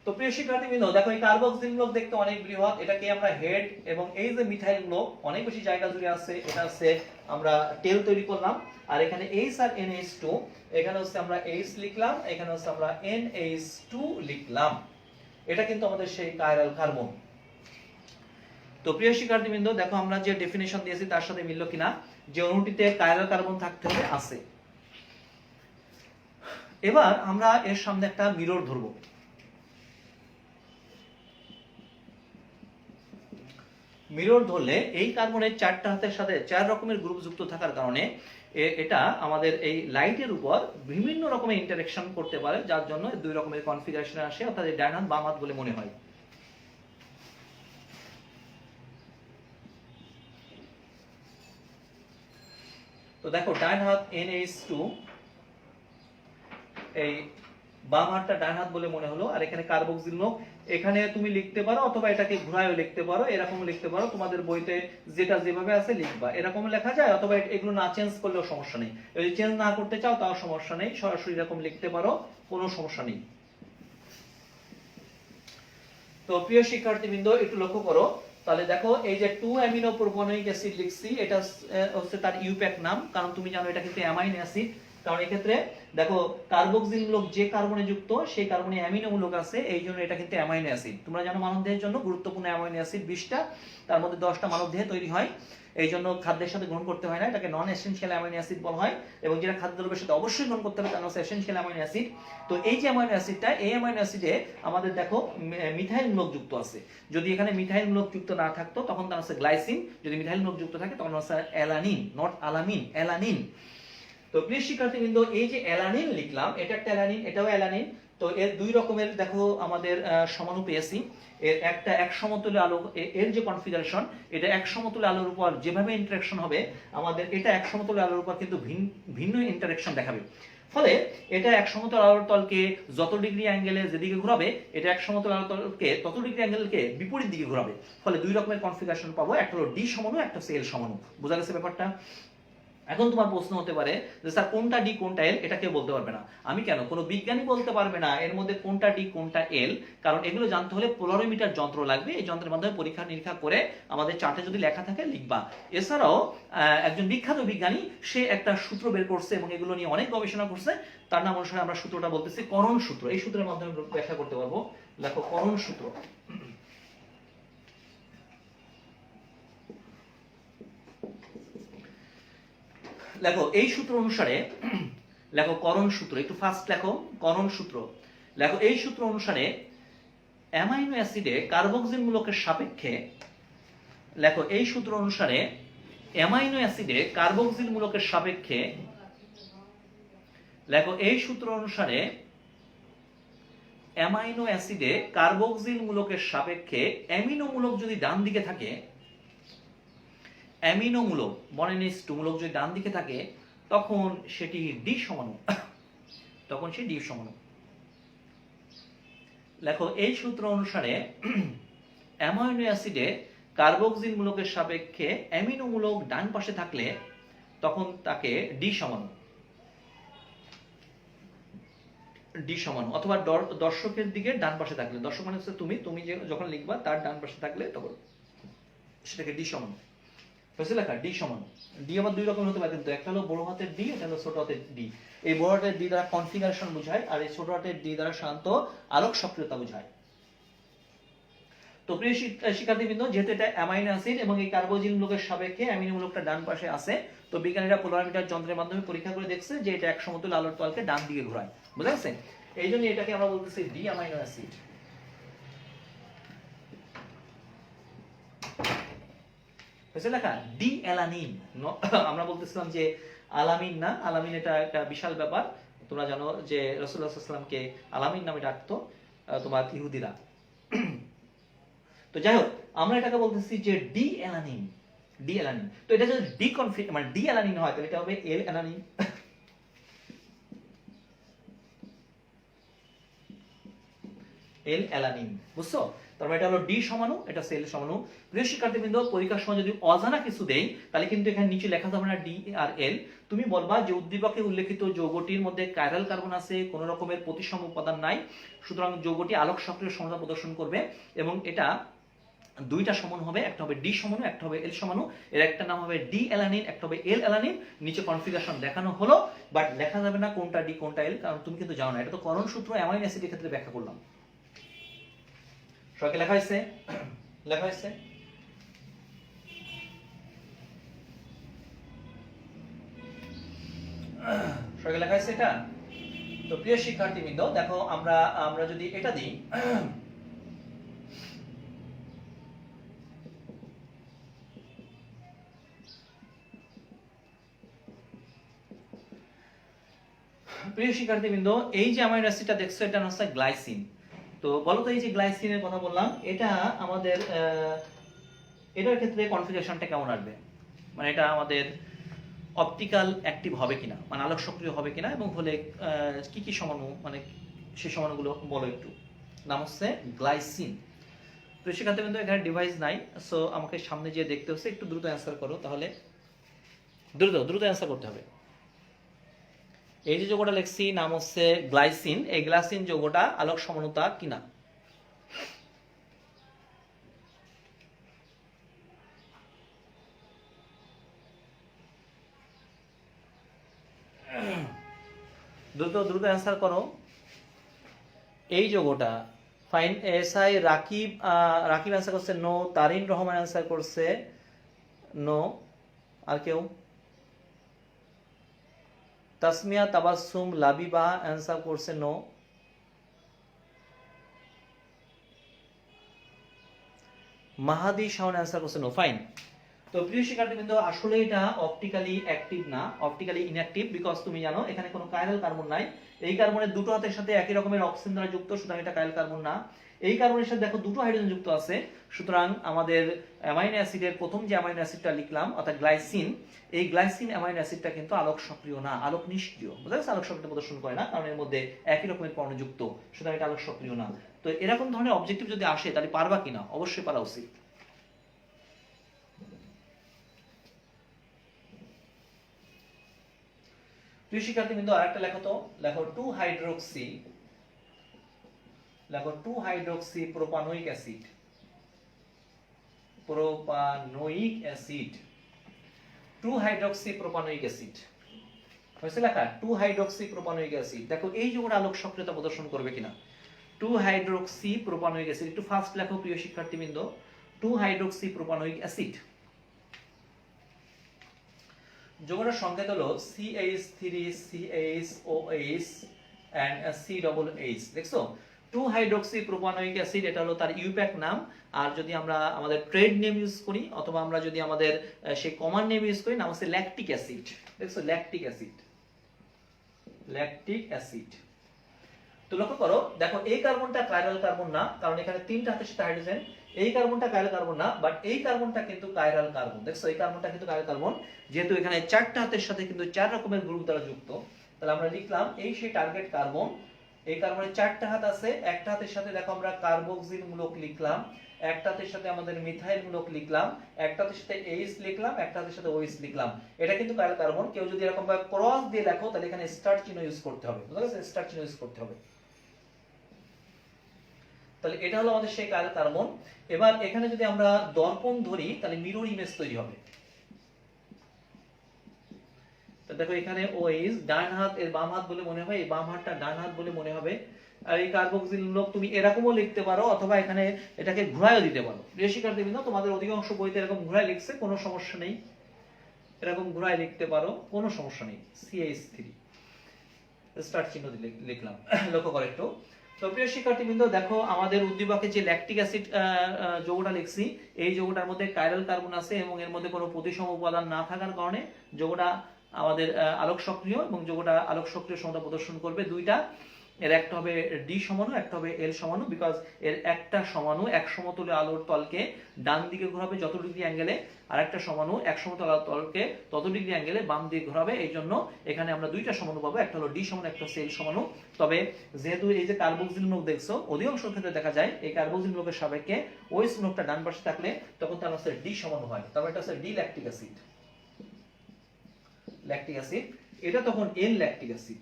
S1: তো প্রিয় শিক্ষার্থীবৃন্দ দেখো এই কার্বক্সিল মূলক দেখতে অনেক বৃহৎ, এটাকে আমরা হেড, এবং এই যে মিথাইল মূলক অনেক বেশি জায়গা জুড়ে আছে, এটা হচ্ছে আমরা টেল তৈরি করলাম। আর এখানে H আর NH2, এখানে হচ্ছে আমরা H লিখলাম, এখানে হচ্ছে আমরা NH2 লিখলাম। এটা কিন্তু আমাদের সেই কাইরাল কার্বন। তো প্রিয় শিক্ষার্থীবৃন্দ দেখো আমরা যে ডেফিনেশন দিয়েছি তার সাথে মিলল কিনা, যে অণুটিতে কাইরাল কার্বন থাকতে হবে, আছে। এবার আমরা এর সামনে একটা মিরর ধরবো। মিরর ধরলে এই কার্বনের 4টা হাতের সাথে 4 রকমের গ্রুপ যুক্ত থাকার কারণে এটা আমাদের এই লাইটের উপর বিভিন্ন রকমের ইন্টারঅ্যাকশন করতে পারে, যার জন্য 2 রকমের কনফিগারেশন আসে, অর্থাৎ ডান হাত বাম হাত বলে মনে হয়। তো দেখো ডান হাত NH2, এই বাম হাতটা ডান হাত বলে মনে হলো, আর এখানে কার্বক্সিল মূলক, এখানে তুমি লিখতে পারো অথবা এটাকে ঘুরায়ও লিখতে পারো, এরকম লিখতে পারো, তোমাদের বইতে যেটা যেভাবে আছে লিখবা, এরকম লেখা যায়, অথবা এগুলো না চেঞ্জ করলেও সমস্যা নেই, যদি চেঞ্জ না করতে চাও তাও সমস্যা নেই, সরাসরি এরকম লিখতে পারো, কোনো সমস্যা নেই। তো প্রিয় শিক্ষার্থীবৃন্দ একটু লক্ষ্য করো, তাহলে দেখো এই যে 2 অ্যামিনো প্রোপানোয়িক অ্যাসিড লিখছি, এটা হচ্ছে তার ইউপ্যাক নাম, কারণ তুমি জানো এটা কিন্তু অ্যামাইনো অ্যাসিড, কারণ এই ক্ষেত্রে দেখো কার্বক্সিল মূলক যে কার্বনে যুক্ত সেই কার্বনে অ্যামিনো মূলক আছে, এই জন্য এটা কিন্তু অ্যামাইনো অ্যাসিড। তোমরা জানো মানবদেহের জন্য গুরুত্বপূর্ণ অ্যামাইনো অ্যাসিড 20টা, তার মধ্যে 10টা মানবদেহে তৈরি হয়, এই জন্য খাদ্যের সাথে গ্রহণ করতে হয় না, এটাকে নন এসেনশিয়াল অ্যামাইনো অ্যাসিড বলা হয়। এবং যেটা খাদ্যদ্রব্যের সাথে অবশ্যই গ্রহণ করতে হবে তার হচ্ছে এসেনশিয়াল অ্যামাইনো অ্যাসিড। তো এই যে অ্যামাইনো অ্যাসিডটা, এই অ্যামাইনো অ্যাসিডে আমাদের দেখো মিথাইল মূলক যুক্ত আছে। যদি এখানে মিথাইল মূলক যুক্ত না থাকতো তখন তার হচ্ছে গ্লাইসিন, যদি মিথাইল মূলক যুক্ত থাকে তখন হচ্ছে অ্যালানিন, নট আলামিন, অ্যালানিন। তো প্রিয় শিক্ষার্থীবৃন্দ, এই যে অ্যালানিন লিখলাম, এটা একটা অ্যালানিন, এটাও অ্যালানিন। তো এর দুই রকমের দেখো আমাদের সমাণু পেয়েছি। এর একটা এক সমতুল্য আলো, এর যে কনফিগারেশন, এটা এক সমতুল্য আলোর উপর যেভাবে ইন্টারেকশন হবে, আমাদের এটা এক সমতুল্য আলোর উপর কিন্তু ভিন্ন ইন্টারেকশন দেখাবে। ফলে এটা এক সমতল আলোর তলকে যত ডিগ্রি অ্যাঙ্গেলে যেদিকে ঘোরাবে, এটা এক সমতল আলোর তলকে তত ডিগ্রি অ্যাঙ্গেলকে বিপরীত দিকে ঘোরাবে। ফলে দুই রকমের কনফিগারেশন পাবো, একটা হলো ডি সমাণু, একটা হচ্ছে এল সমাণু। বোঝা গেছে ব্যাপারটা? এখন তোমার প্রশ্ন হতে পারে যে স্যার কোনটা ডি কোনটা এল, এটা কেউ বলতে পারবে না। আমি কেন, কোনো বিজ্ঞানী বলতে পারবে না এর মধ্যে কোনটা ডি কোনটা এল, কারণ এগুলো জানতে হলে পোলারোমিটার যন্ত্র লাগবে। এই যন্ত্রের মাধ্যমে পরীক্ষা নিরীক্ষা করে আমাদের চার্টে যদি লেখা থাকে লিখবা। এছাড়াও একজন বিখ্যাত বিজ্ঞানী সে একটা সূত্র বের করছে এবং এগুলো নিয়ে অনেক গবেষণা করছে, তার নাম অনুসারে আমরা সূত্রটা বলতেছি করণ সূত্র। এই সূত্রের মাধ্যমে ব্যাখ্যা করতে পারবো। দেখো করণ সূত্র, লেখো এই সূত্র অনুসারে, লেখো করণ সূত্র, একটু ফাস্ট লেখো করণ সূত্র। লেখো এই সূত্র অনুসারে অ্যামাইনো অ্যাসিডে কার্বক্সিল মূলকের সাপেক্ষে, লেখো এই সূত্র অনুসারে অ্যামাইনো অ্যাসিডে কার্বক্সিল মূলকের সাপেক্ষে, লেখো এই সূত্র অনুসারে অ্যামাইনো অ্যাসিডে কার্বক্সিল মূলকের সাপেক্ষে অ্যামিনো মূলক যদি ডান দিকে থাকে, অ্যামিনো মূলক মনোনিস মূলক যদি ডান দিকে থাকে তখন সেটি ডি সমাণু, তখন সে ডি সমাণু। লেখো এই সূত্র অনুসারে অ্যামাইনো অ্যাসিডে কার্বক্সিল মূলকের সাপেক্ষে অ্যামিনো মূলক ডান পাশে থাকলে তখন তাকে ডি সমাণু, ডি সমাণু। অথবা দর্শকের দিকে ডান পাশে থাকলে, দর্শক মানে হচ্ছে তুমি, তুমি যে যখন লিখবা তার ডান পাশে থাকলে তখন সেটাকে ডি সমাণু হয়েছে লেখা। ডি সমান, ডি আবার দুই রকম হতে পারে কিন্তু, একটা হলো বড় হাতের ডি, এটা হলো ছোট হাতের ডি। এই বড় হাতের ডি দ্বারা কনফিগারেশন বোঝায়, আর এই ছোট হাতের ডি দ্বারা শান্ত আলোক সক্রিয়তা বোঝায়। তো প্রিয় শিক্ষার্থীবৃন্দ, যেহেতু এটা অ্যামাইনো অ্যাসিড এবং এই কার্বক্সিল মূলকের সাপেক্ষে অ্যামিনো মূলকটা ডান পাশে আছে, তো বিজ্ঞানীরা পোলারোমিটার যন্ত্রের মাধ্যমে পরীক্ষা করে দেখছে যে এটা এক সমতুল্য আলোর তলকে ডান দিকে ঘোরায়। বুঝা গেছে? এই জন্য এটাকে আমরা বলতেছি ডি অ্যামাইনো অ্যাসিড। হয়েছে লেখা ডি অ্যালানিন। আমরা বলতেছিলাম যে আলামিন না, আলামিন এটা একটা বিশাল ব্যাপার। তোমরা জানো যে রাসূলুল্লাহ সাল্লাল্লাহু আলাইহি ওয়াসাল্লামকে আলামিন নামে ডাকতো তোমার ইহুদিরা। তো যাই হোক, আমরা এটাকে বলতেছি যে ডি অ্যালানিন, ডি অ্যালানিন। তো এটা যদি ডি মানে ডি অ্যালানিন হয় তাহলে এটা হবে এল অ্যালানিন। এল অ্যালানিন, বুঝছো? তার মানে এটা হলো ডি সমাণু, এটা সেল সমাণু। প্রিয় শিক্ষার্থীবৃন্দ, পরীক্ষার সময় যদি অজানা কিছু দেই তাহলে কিন্তু এখানে নিচে লেখা যাবে না ডি আর এল। তুমি বলবা যে উদ্দীপকে উল্লেখিত যৌগটির মধ্যে কাইরাল কার্বন আছে, কোন রকমের প্রতিসম উপাদান নাই, সুতরাং যৌগটি আলোক সক্রিয় সমতা প্রদর্শন করবে এবং এটা দুইটা সমান হবে, একটা হবে ডি সমাণু, একটা হবে এল সমাণু। এর একটা নাম হবে ডি অ্যালানিন, একটা হবে এল অ্যালানিন। নিচে কনফিগারেশন দেখানো হলো, বাট লেখা যাবে না কোনটা ডি কোনটা এল, কারণ তুমি কিন্তু জানো না। এটা তো করণ সূত্র অ্যামাইনো অ্যাসিডের ক্ষেত্রে ব্যাখ্যা করলাম। সবাইকে লেখা হয়েছে? লেখা হয়েছে? সবাইকে লেখা হয়েছে এটা? তো প্রিয় শিক্ষার্থীবৃন্দ, দেখো আমরা যদি এটা দিই, প্রিয় শিক্ষার্থীবৃন্দ, এই যে অ্যামাইনো অ্যাসিডটা দেখছো এটা হচ্ছে গ্লাইসিন। তো বলো তো এই যে গ্লাইসিনের কথা বললাম, এটা আমাদের এটার ক্ষেত্রে কনফিগারেশনটা কেমন আসবে, মানে এটা আমাদের অপটিক্যাল অ্যাক্টিভ হবে কিনা, মানে আলোক সক্রিয় হবে কিনা, এবং হলে কি কি সমাণু, মানে সেই সমাণুগুলো বলো একটু। নাম হচ্ছে গ্লাইসিন। তো শিক্ষার্থীবৃন্দ, এখানে ডিভাইস নাই, সো আমাকে সামনে গিয়ে দেখতে হচ্ছে। একটু দ্রুত অ্যান্সার করো, তাহলে দ্রুত অ্যান্সার করতে হবে। এই যে যৌগটা লিখছি নাম হচ্ছে গ্লাইসিন, এই গ্লাইসিন যৌগটা আলোক সমানুতা কিনা। দ্রুত দ্রুত অ্যান্সার করো। এই যোগটা ফাইন। এসআই রাকিব, রাকিব অ্যান্সার করছে নো। তারিন রহমান অ্যান্সার করছে নো। আর কেউ? তাসমিয়া তাবাসসুম লাবিবা অ্যান্সার করছে নো। মাহাদি শাওন অ্যান্সার করছে নো। ফাইন। তো প্রিয় শিক্ষার্থীবৃন্দ, আসলে এটা অপটিক্যালি অ্যাক্টিভ না, অপটিক্যালি ইনঅ্যাক্টিভ, বিকজ তুমি জানো এখানে কোনো কাইরাল কার্বন নাই। এই কার্বনের দুটো হাতের সাথে একই রকমের অক্সিজেন দ্বারা যুক্ত, সুতরাং এটা কাইরাল কার্বন না। এই কার্বনের সাথে দেখো দুটো হাইড্রোজেন যুক্ত আছে, সুতরাং আমাদের অ্যামাইনো অ্যাসিডের প্রথম যে অ্যামাইনো অ্যাসিডটা লিখলাম অর্থাৎ গ্লাইসিন, এই গ্লাইসিন অ্যামাইনো অ্যাসিডটা কিন্তু আলোক সক্রিয় না, আলোক নিষ্ক্রিয়। বুঝা গেছে? আলোক সক্রিয় প্রদর্শন করে না, কারণ এর মধ্যে একই রকমের পর্ণ যুক্ত, সুতরাং এটা আলোক সক্রিয় না। তো এরকম ধরনের অবজেক্টিভ যদি আসে তাহলে পারবা কিনা? অবশ্যই পারা উচিত। প্রিয় শিক্ষার্থীবৃন্দ, আরেকটা লেখো তো। লেখো 2 হাইড্রোক্সি, লেখো 2 hydroxy propanoic acid. Propanoic acid, 2 hydroxy propanoic acid. হয়েছে লেখা? 2 হাইড্রোক্সি প্রোপানোয়িক অ্যাসিড। দেখো এই যোগটা আলোক সক্রিয়তা প্রদর্শন করবে কিনা। 2 হাইড্রোক্সি প্রোপানোয়িক অ্যাসিড, একটু ফাস্ট লেখো প্রিয় শিক্ষার্থীবৃন্দ। 2 হাইড্রোক্সি প্রোপানোয়িক অ্যাসিড। যোগটার সংকেত হলো CH3CHOH and COOH। দেখছো? 2 হাইড্রোক্সি প্রোপানোয়িক অ্যাসিড, এটা হলো তার ইউপ্যাক নাম। আর যদি আমরা আমাদের ট্রেড নেম ইউজ করি অথবা আমরা যদি আমাদের সেই কমন নেম ইউজ করি, নাম হচ্ছে ল্যাকটিক অ্যাসিড। দেখছো? Lactic acid, lactic acid. তো লক্ষ্য করো, দেখো এই কার্বনটা কাইরাল কার্বন না, কারণ এখানে 3টা হাতের সাথে হাইড্রোজেন। এই কার্বনটা কাইরাল কার্বন না, বাট এই কার্বনটা কিন্তু কাইরাল কার্বন। দেখছো? এই কার্বনটা কিন্তু কাইরাল কার্বন, যেহেতু এখানে 4টা হাতের সাথে কিন্তু 4 রকমের গ্রুপ দ্বারা যুক্ত। তাহলে আমরা লিখলাম এই সেই টার্গেট কার্বন। এই কার্বনের 4টা হাত আছে, একটা হাতের সাথে দেখো আমরা কার্বক্সিল মূলক লিখলাম, একটা হাতের সাথে আমাদের মিথাইল মূলক লিখলাম, একটা হাতের সাথে এইচ লিখলাম, একটা হাতের সাথে ওএইচ লিখলাম। এটা কিন্তু কাইরাল কার্বন। কেউ যদি এরকম ভাবে ক্রস দিয়ে লেখো তাহলে এখানে স্টার চিহ্ন ইউজ করতে হবে। বুঝা গেছে? স্টার চিহ্ন ইউজ করতে হবে। তাহলে এটা হলো আমাদের সেই কাইরাল কার্বন। এবার এখানে যদি আমরা দর্পণ ধরি তাহলে মিরর ইমেজ তৈরি হবে। তো দেখো এখানে ওএইচ ডান হাত, এর বাম হাত বলে মনে হবে, এই বাম হাতটা ডান হাত বলে মনে হবে। আর এই কার্বক্সিল মূলক তুমি এরকমও লিখতে পারো অথবা এখানে এটাকে ঘুরায়ও দিতে পারো। প্রিয় শিক্ষার্থীবৃন্দ, তোমাদের অধিকাংশ বইতে এরকম ঘুরায় লিখছে, কোনো সমস্যা নেই। এরকম ঘুরায় লিখতে পারো, কোনো সমস্যা নেই। CH3 স্টার চিহ্ন দিয়ে লিখলাম। লক্ষ্য করো একটু। তো প্রিয় শিক্ষার্থীবৃন্দ, দেখো আমাদের উদ্দীপকে যে ল্যাকটিক অ্যাসিড যৌগটা লিখছি, এই যৌগটার মধ্যে কাইরাল কার্বন আছে এবং এর মধ্যে কোনো প্রতিসম উপাদান না থাকার কারণে যৌগটা আমাদের আলোক সক্রিয়, এবং যৌগটা আলোক সক্রিয় সমতা প্রদর্শন করবে দুইটা। এর একটা হবে ডি সমাণু, একটা হবে এল সমাণু, বিকজ এর একটা সমাণু এক সমতলে আলোর তলকে ডান দিকে ঘোরাবে যত ডিগ্রি অ্যাঙ্গেলে, আর একটা সমাণু এক সমতল আলোর তলকে তত ডিগ্রি অ্যাঙ্গেলে বাম দিকে ঘোরাবে। এই জন্য এখানে আমরা দুইটা সমাণু পাবো, একটা হলো ডি সমাণু, একটা হচ্ছে এল সমাণু। তবে যেহেতু এই যে কার্বক্সিল মূলক দেখছো, অধিকাংশ ক্ষেত্রে দেখা যায় এই কার্বক্সিল মূলকের সাপেক্ষে ওএইচ মূলকটা ডান পাশে থাকলে তখন তার হচ্ছে ডি সমাণু হয়। তারপর এটা হচ্ছে D lactic acid, lactic acid. এটা তখন এল ল্যাকটিক অ্যাসিড,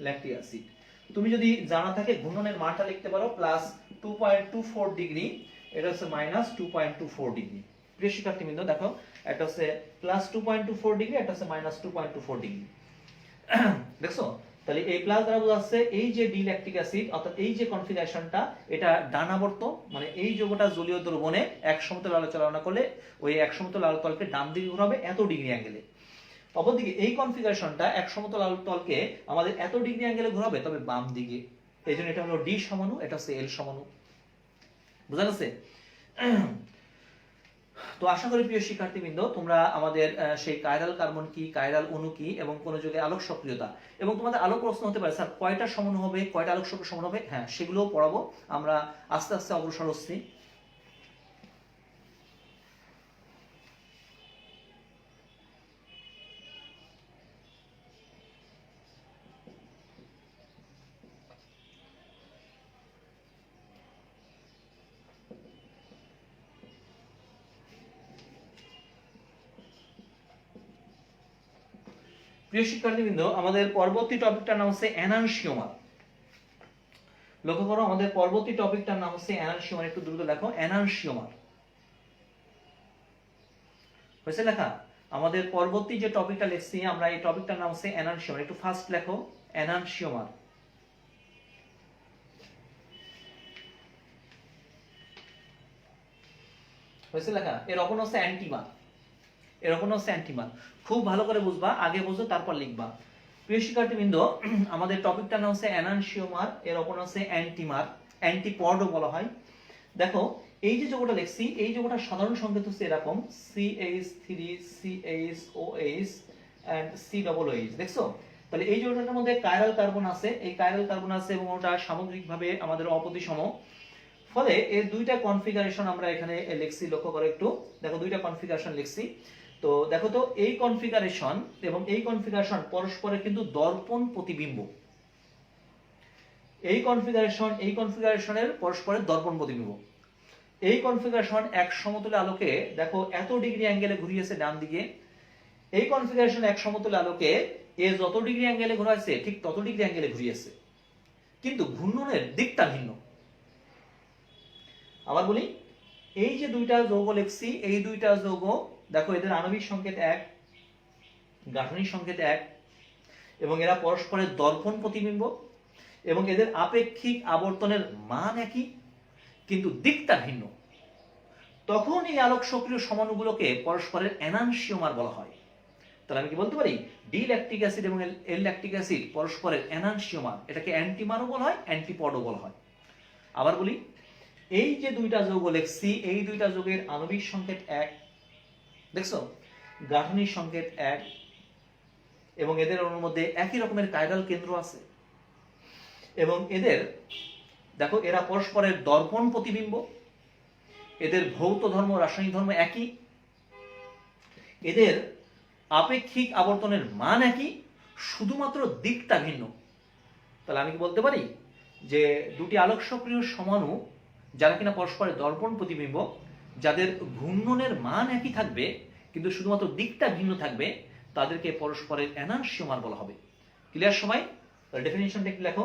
S1: ল্যাকটিক অ্যাসিড। তুমি যদি জানা থাকে ঘূর্ণনের মানটা লিখতে পারো +2.24 ডিগ্রি, এটা হচ্ছে -2.24 ডিগ্রি। প্রিয় শিক্ষার্থীবৃন্দ, দেখো এটা হচ্ছে +2.24 ডিগ্রি, এটা হচ্ছে -2.24 ডিগ্রি। দেখছো? তাহলে এই প্লাস দ্বারা বোঝাচ্ছে এই যে ডি ল্যাকটিক অ্যাসিড অর্থাৎ এই যে কনফিগারেশনটা, এটা ডানাবর্ত, মানে এই যৌগটা জলীয় দ্রবণে এক সমতল আলো চালনা করলে ওই এক সমতল আলো তলকে ডান দিকে ঘোরাবে এত ডিগ্রি অ্যাঙ্গেলে। অপরদিকে এই কনফিগারেশনটা এক সমতল আলোর তলকে আমাদের এত ডিগ্রি অ্যাঙ্গেলে ঘোরাবে, তবে বাম দিকে। এই জন্য এটা হলো ডি সমাণু, এটা হচ্ছে এল সমাণু। বুঝা গেছে? তো আশা করি প্রিয় শিক্ষার্থীবৃন্দ, তোমরা আমাদের সেই কাইরাল কার্বন কি, কাইরাল অণু কি এবং কোন যৌগে আলোক সক্রিয়তা, এবং তোমাদের আলোক প্রশ্ন হতে পারে স্যার কয়টা সমাণু হবে, কয়টা আলোক সক্রিয় সমাণু হবে, হ্যাঁ সেগুলোও পড়াবো আমরা আস্তে আস্তে অগ্রসর হচ্ছি। প্রিয় শিক্ষার্থীবৃন্দ, আমাদের পরবর্তী টপিকটার নাম হচ্ছে এনানসিওমার। লক্ষ্য করো, আমাদের পরবর্তী টপিকটার নাম হচ্ছে এনানসিওমার। একটু দ্রুত লেখো, এনানসিওমার। হয়েছে লেখা? আমাদের পরবর্তী যে টপিকটা লিখছি আমরা, এই টপিকটার নাম হচ্ছে এনানসিওমার। একটু ফাস্ট লেখো, এনানসিওমার। হয়েছে লেখা? এর অপর হচ্ছে অ্যান্টিমার। এর অপর হচ্ছে অ্যান্টিমার। খুব ভালো করে বুঝবা, আগে বুঝো তারপর লিখবা। প্রিয় শিক্ষার্থীবৃন্দ, আমাদের টপিকটার নাম হচ্ছে এনানসিওমার, এর অপর হচ্ছে অ্যান্টিমার, অ্যান্টিপডও বলা হয়। দেখো এই যে যৌগটা লিখছি, এই যৌগটার সাধারণ সংকেত হচ্ছে এরকম CH3 CHOH and COOH। দেখছো? তাহলে এই যৌগটার মধ্যে কাইরাল কার্বন আছে, এই কাইরাল কার্বন আছে এবং ওটা সামগ্রিকভাবে আমাদের অপ্রতিসম। ফলে এর দুইটা কনফিগারেশন আমরা এখানে লিখছি, লক্ষ্য করো একটু। দেখো দুইটা কনফিগারেশন লিখছি। তো দেখো তো এই কনফিগারেশন এবং এই কনফিগারেশন পরস্পরের কিন্তু দর্পণ প্রতিবিম্ব। এই কনফিগারেশনের পরস্পরের দর্পণ প্রতিবিম্ব। এই কনফিগারেশন এক সমতলে আলোকে দেখো এত ডিগ্রি অ্যাঙ্গেলে ঘুরিয়েছে ডান দিকে। এই কনফিগারেশন এক সমতলে আলোকে এ যত ডিগ্রি অ্যাঙ্গেলে ঘোরাচ্ছে ঠিক তত ডিগ্রি অ্যাঙ্গেলে ঘুরিয়েছে, কিন্তু ঘূর্ণনের দিকটা ভিন্ন। আবার বলি, এই যে দুইটা যৌগ লিখছি, এই দুইটা যৌগ দেখো এদের আণবিক সংকেত এক, গাঠনিক সংকেত এক, এবং এরা পরস্পরের দর্পণ প্রতিবিম্ব, এবং এদের আপেক্ষিক আবর্তনের মান একই কিন্তু দিকটা ভিন্ন। তখন এই আলোক সক্রিয় সমাণুগুলোকে পরস্পরের এনানসিওমার বলা হয়। তাহলে আমি কি বলতে পারি, ডি ল্যাকটিক অ্যাসিড এবং এল ল্যাকটিক অ্যাসিড পরস্পরের এনানসিওমার। এটাকে অ্যান্টিমারও বলা হয়, অ্যান্টিপডও বলা হয়। আবার বলি, এই যে দুইটা যৌগ লিখছি, এই দুইটা যৌগের আণবিক সংকেত এক, দেখছো, গাঠনিক সংকেত এক, এবং এদের অণুর মধ্যে একই রকমের কাইরাল কেন্দ্র আছে, এবং এদের দেখো এরা পরস্পরের দর্পণ প্রতিবিম্ব, এদের ভৌত ধর্ম রাসায়নিক ধর্ম একই, এদের আপেক্ষিক আবর্তনের মান একই, শুধুমাত্র দিকটা ভিন্ন। তাহলে আমি কি বলতে পারি যে দুটি আলোক সক্রিয় সমাণু যারা কিনা পরস্পরের দর্পণ প্রতিবিম্ব, যাদের ঘূর্ণনের মান একই থাকবে কিন্তু শুধুমাত্র দিকটা ভিন্ন থাকবে, তাদেরকে পরস্পরের এনানসিওমার বলা হবে। ক্লিয়ার সবাই? তাহলে ডেফিনিশনটা একটু লেখো।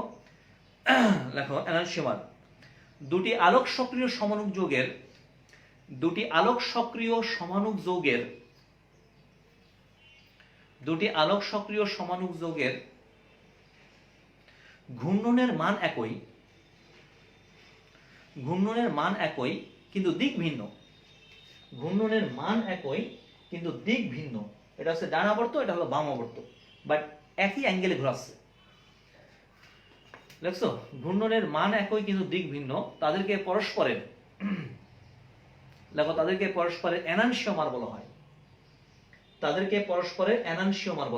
S1: লেখো এনানসিওমার, দুটি আলোক সক্রিয় সমাণুক যৌগের ঘূর্ণনের মান একই কিন্তু দিক ভিন্ন। ঘূর্ণনের মান একই কিন্তু দিক ভিন্ন। এটা হচ্ছে ডান আবর্ত, এটা হলো বাম আবর্ত, বাট একই অ্যাঙ্গেলে ঘোরাচ্ছে। দেখছো? ঘূর্ণনের মান একই কিন্তু দিক ভিন্ন। তাদেরকে পরস্পরের এনানসিওমার বলা হয়। তাদেরকে পরস্পরের এনানসিওমার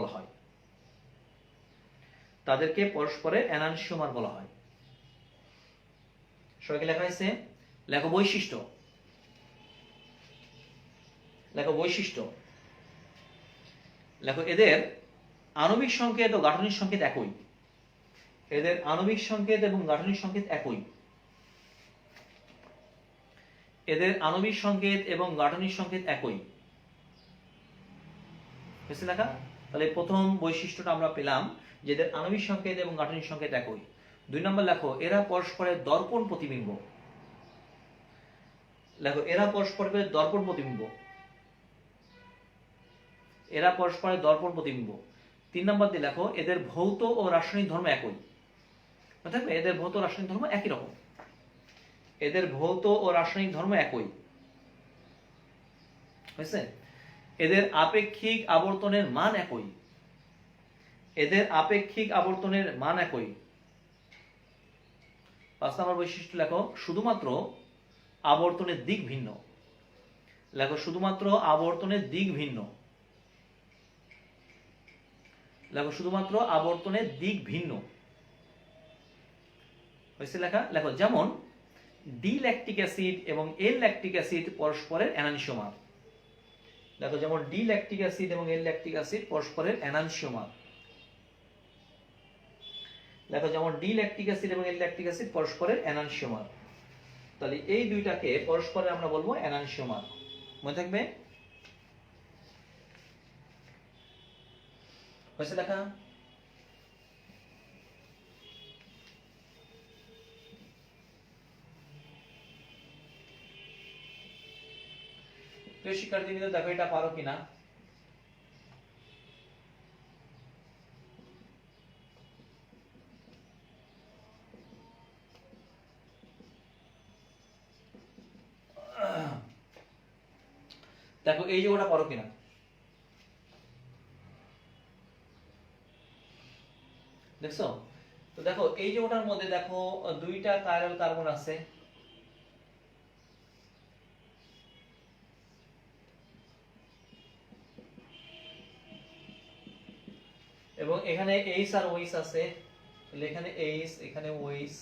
S1: বলা হয়। সবাইকে লেখা হয়েছে? লেখো বৈশিষ্ট্য। লেখো এদের আণবিক সংকেত ও গাঠনিক সংকেত একই। এদের আণবিক সংকেত এবং গাঠনিক সংকেত একই। হয়েছে লেখা? তাহলে প্রথম বৈশিষ্ট্যটা আমরা পেলাম যে এদের আণবিক সংকেত এবং গাঠনিক সংকেত একই। 2 নম্বর লেখো এরা পরস্পরের দর্পণ প্রতিবিম্ব। লেখো এরা পরস্পরের দর্পণ প্রতিবিম্ব। 3 নম্বর দিয়ে লেখো এদের ভৌত ও রাসায়নিক ধর্ম একই। অর্থাৎ এদের ভৌত ও রাসায়নিক ধর্ম একই রকম। হয়েছে? এদের আপেক্ষিক আবর্তনের মান একই। 5 নম্বর বৈশিষ্ট্য লেখো শুধুমাত্র আবর্তনের দিক ভিন্ন। হয়েছে লেখা? লেখো যেমন ডি ল্যাকটিক অ্যাসিড এবং এল ল্যাকটিক অ্যাসিড পরস্পরের এনানসিওমার। দেখো যেমন ডি ল্যাকটিক অ্যাসিড এবং এল ল্যাকটিক অ্যাসিড পরস্পরের এনানসিওমার। দেখো যেমন ডি ল্যাকটিক অ্যাসিড এবং এল ল্যাকটিক অ্যাসিড পরস্পরের এনানসিওমার। তাহলে এই দুইটাকে পরস্পরে আমরা বলবো এনানসিওমার। মনে থাকবে? হয়েছে লেখা? প্রিয় শিক্ষার্থীবৃন্দ, দেখো এটা পারো কিনা। দেখো এই যৌগটা পড়ো কিনা, দেখছো? তো দেখো এই যৌগটার মধ্যে দেখো দুইটা কাইরাল কার্বন আছে, এবং এখানে এইচ আর ওইস আছে, তাহলে এখানে এইচ, এখানে ওইস,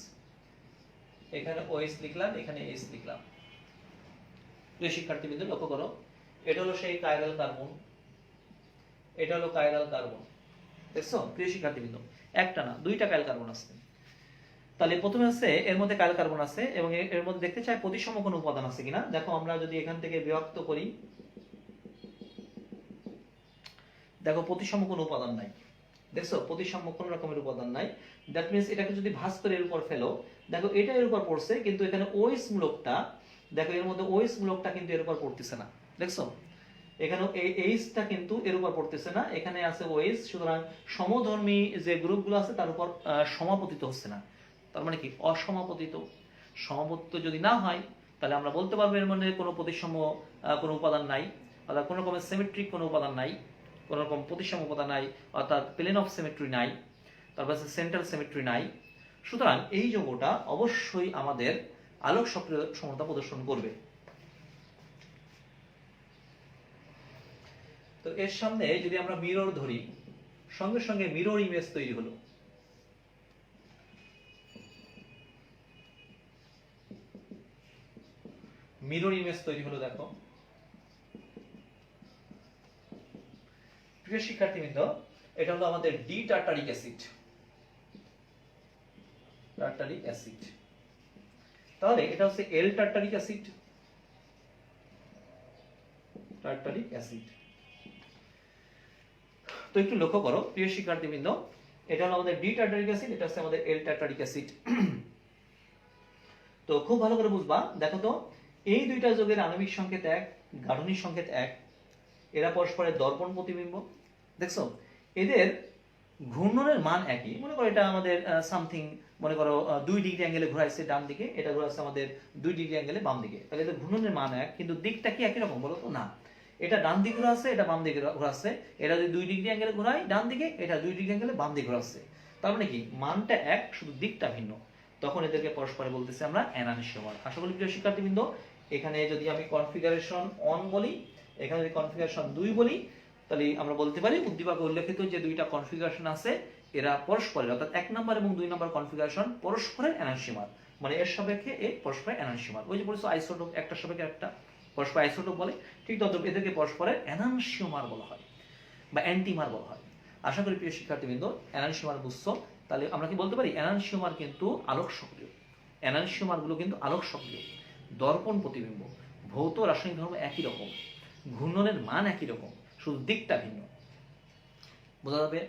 S1: এখানে ওইস লিখলাম, এখানে এইচ লিখলাম। প্রিয় শিক্ষার্থীবৃন্দ লক্ষ্য করো, এটা হলো সেই কাইরাল কার্বন, এটা হলো কাইরাল কার্বন, দেখছো? প্রিয় শিক্ষার্থীবৃন্দ একটা না দুইটা কাইরাল কার্বন আছে। তাহলে প্রথমে আছে এর মধ্যে কাইরাল কার্বন আছে এবং এর মধ্যে দেখতে চাই প্রতিসম কোনো উপাদান আছে কিনা। দেখো আমরা যদি এখান থেকে বিভক্ত করি, দেখো প্রতিসম কোনো উপাদান নাই, দেখছো? প্রতিসম কোন রকমের উপাদান নাই। দ্যাট মিন্স এটাকে যদি ভাঁজ করে এর উপর ফেলো, দেখো এটা এর উপর পড়ছে, কিন্তু এখানে ওএস মূলকটা, দেখো এর মধ্যে ওএস মূলকটা কিন্তু এর উপর পড়তেছে না, দেখছো? এখানে এই এইচটা কিন্তু এর উপর পড়তেছে না, এখানে আছে ওএস। সুতরাং সমধর্মী যে গ্রুপগুলো আছে তার উপর সমাপতিত হচ্ছে না। তার মানে কি অসমাপতিত। সমাপতিত যদি না হয় তাহলে আমরা বলতে পারবো এর মধ্যে কোনো প্রতিসম কোনো উপাদান নাই, অর্থাৎ কোনো রকমের সিমেট্রিক কোনো উপাদান নাই, কোনো রকম প্রতিসম উপাদান নাই, অর্থাৎ প্লেন অফ সিমেট্রি নাই, তারপর সেন্ট্রাল সিমেট্রি নাই। সুতরাং এই যৌগটা অবশ্যই আমাদের আলোক সক্রিয় সমতা প্রদর্শন করবে। তো এর সামনে যদি আমরা মিরর ধরি, সঙ্গে সঙ্গে মিরর ইমেজ তৈরি হলো। মিরর ইমেজ তৈরি হলো, দেখো। প্রিয় শিক্ষার্থীবৃন্দ এটা হলো আমাদের D tartaric acid, tartaric acid. তাহলে এটা হচ্ছে এল টার্টারিক অ্যাসিড, টার্টারিক অ্যাসিড। তো একটু লক্ষ্য করো প্রিয় শিক্ষার্থীবৃন্দ, এটা হলো আমাদের ডি টার্টারিক অ্যাসিড, এটা হচ্ছে আমাদের এল টার্টারিক অ্যাসিড। তো খুব ভালো করে বুঝবা। দেখো তো এই দুইটা যৌগের আণবিক সংকেত এক, গাঠনিক সংকেত এক, এরা পরস্পরের দর্পণ প্রতিবিম্ব, দেখছো? এদের ঘূর্ণনের মান একই। মনে করো এটা আমাদের সামথিং, মনে করো 2 ডিগ্রি অ্যাঙ্গেলে ঘোরাইছে ডান দিকে, এটা ঘোরাচ্ছে আমাদের 2 ডিগ্রি অ্যাঙ্গেলে বাম দিকে, তাহলে এদের ঘূর্ণনের মান এক, কিন্তু দিকটা কি একই রকম বলো তো? না, এটা ডান দিকে ঘোরাচ্ছে, এটা বাম দিকে ঘোরাচ্ছে। এটা যদি 2 ডিগ্রি অ্যাঙ্গেলে ঘোরাই ডান দিকে, এটা 2 ডিগ্রি অ্যাঙ্গেলে বাম দিকে ঘোরাচ্ছে। তার মানে কি মানটা এক, শুধু দিকটা ভিন্ন। তখন এদেরকে পরস্পরে বলতেছি আমরা এনানসিওমার। আশা করি প্রিয় শিক্ষার্থীবৃন্দ এখানে যদি আমি কনফিগারেশন 1 বলি, এখানে যদি কনফিগারেশন 2 বলি, তাহলে আমরা বলতে পারি উদ্দীপকে উল্লেখিত যে দুইটা কনফিগারেশন আছে এরা পরস্পরের, অর্থাৎ 1 নম্বর এবং 2 নম্বর কনফিগারেশন পরস্পরের এনানসিওমার, মানে এর সাপেক্ষে এ পরস্পরের এনানসিওমার। ওই যে বলেছো আইসোটোপ, একটা সাপেক্ষে একটা পরস্পর আইসোটোপ বলে, ঠিক তদ্রূপ এদেরকে পরস্পরের এনানসিওমার বলা হয় বা অ্যান্টিমার বলা হয়। আশা করি প্রিয় শিক্ষার্থীবৃন্দ এনানসিওমার বুঝছো। তাহলে আমরা কি বলতে পারি এনানসিওমার কিন্তু আলোক সক্রিয়, এনানসিওমার গুলো কিন্তু আলোক সক্রিয়, দর্পণ প্রতিবিম্ব, ভৌত রাসায়নিক ধর্ম একই রকম, ঘূর্ণনের মান একই রকম, শুধু দিকটা ভিন্ন। বোঝা যাবে?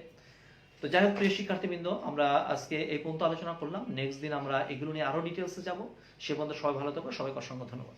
S1: তো যাই হোক প্রিয় শিক্ষার্থীবৃন্দ আমরা আজকে এই পর্যন্ত আলোচনা করলাম। নেক্সট দিন আমরা এগুলো নিয়ে আরো ডিটেলসে যাব। সে পর্যন্ত সবাই ভালো থাকো, সবাইকে অসংখ্য ধন্যবাদ।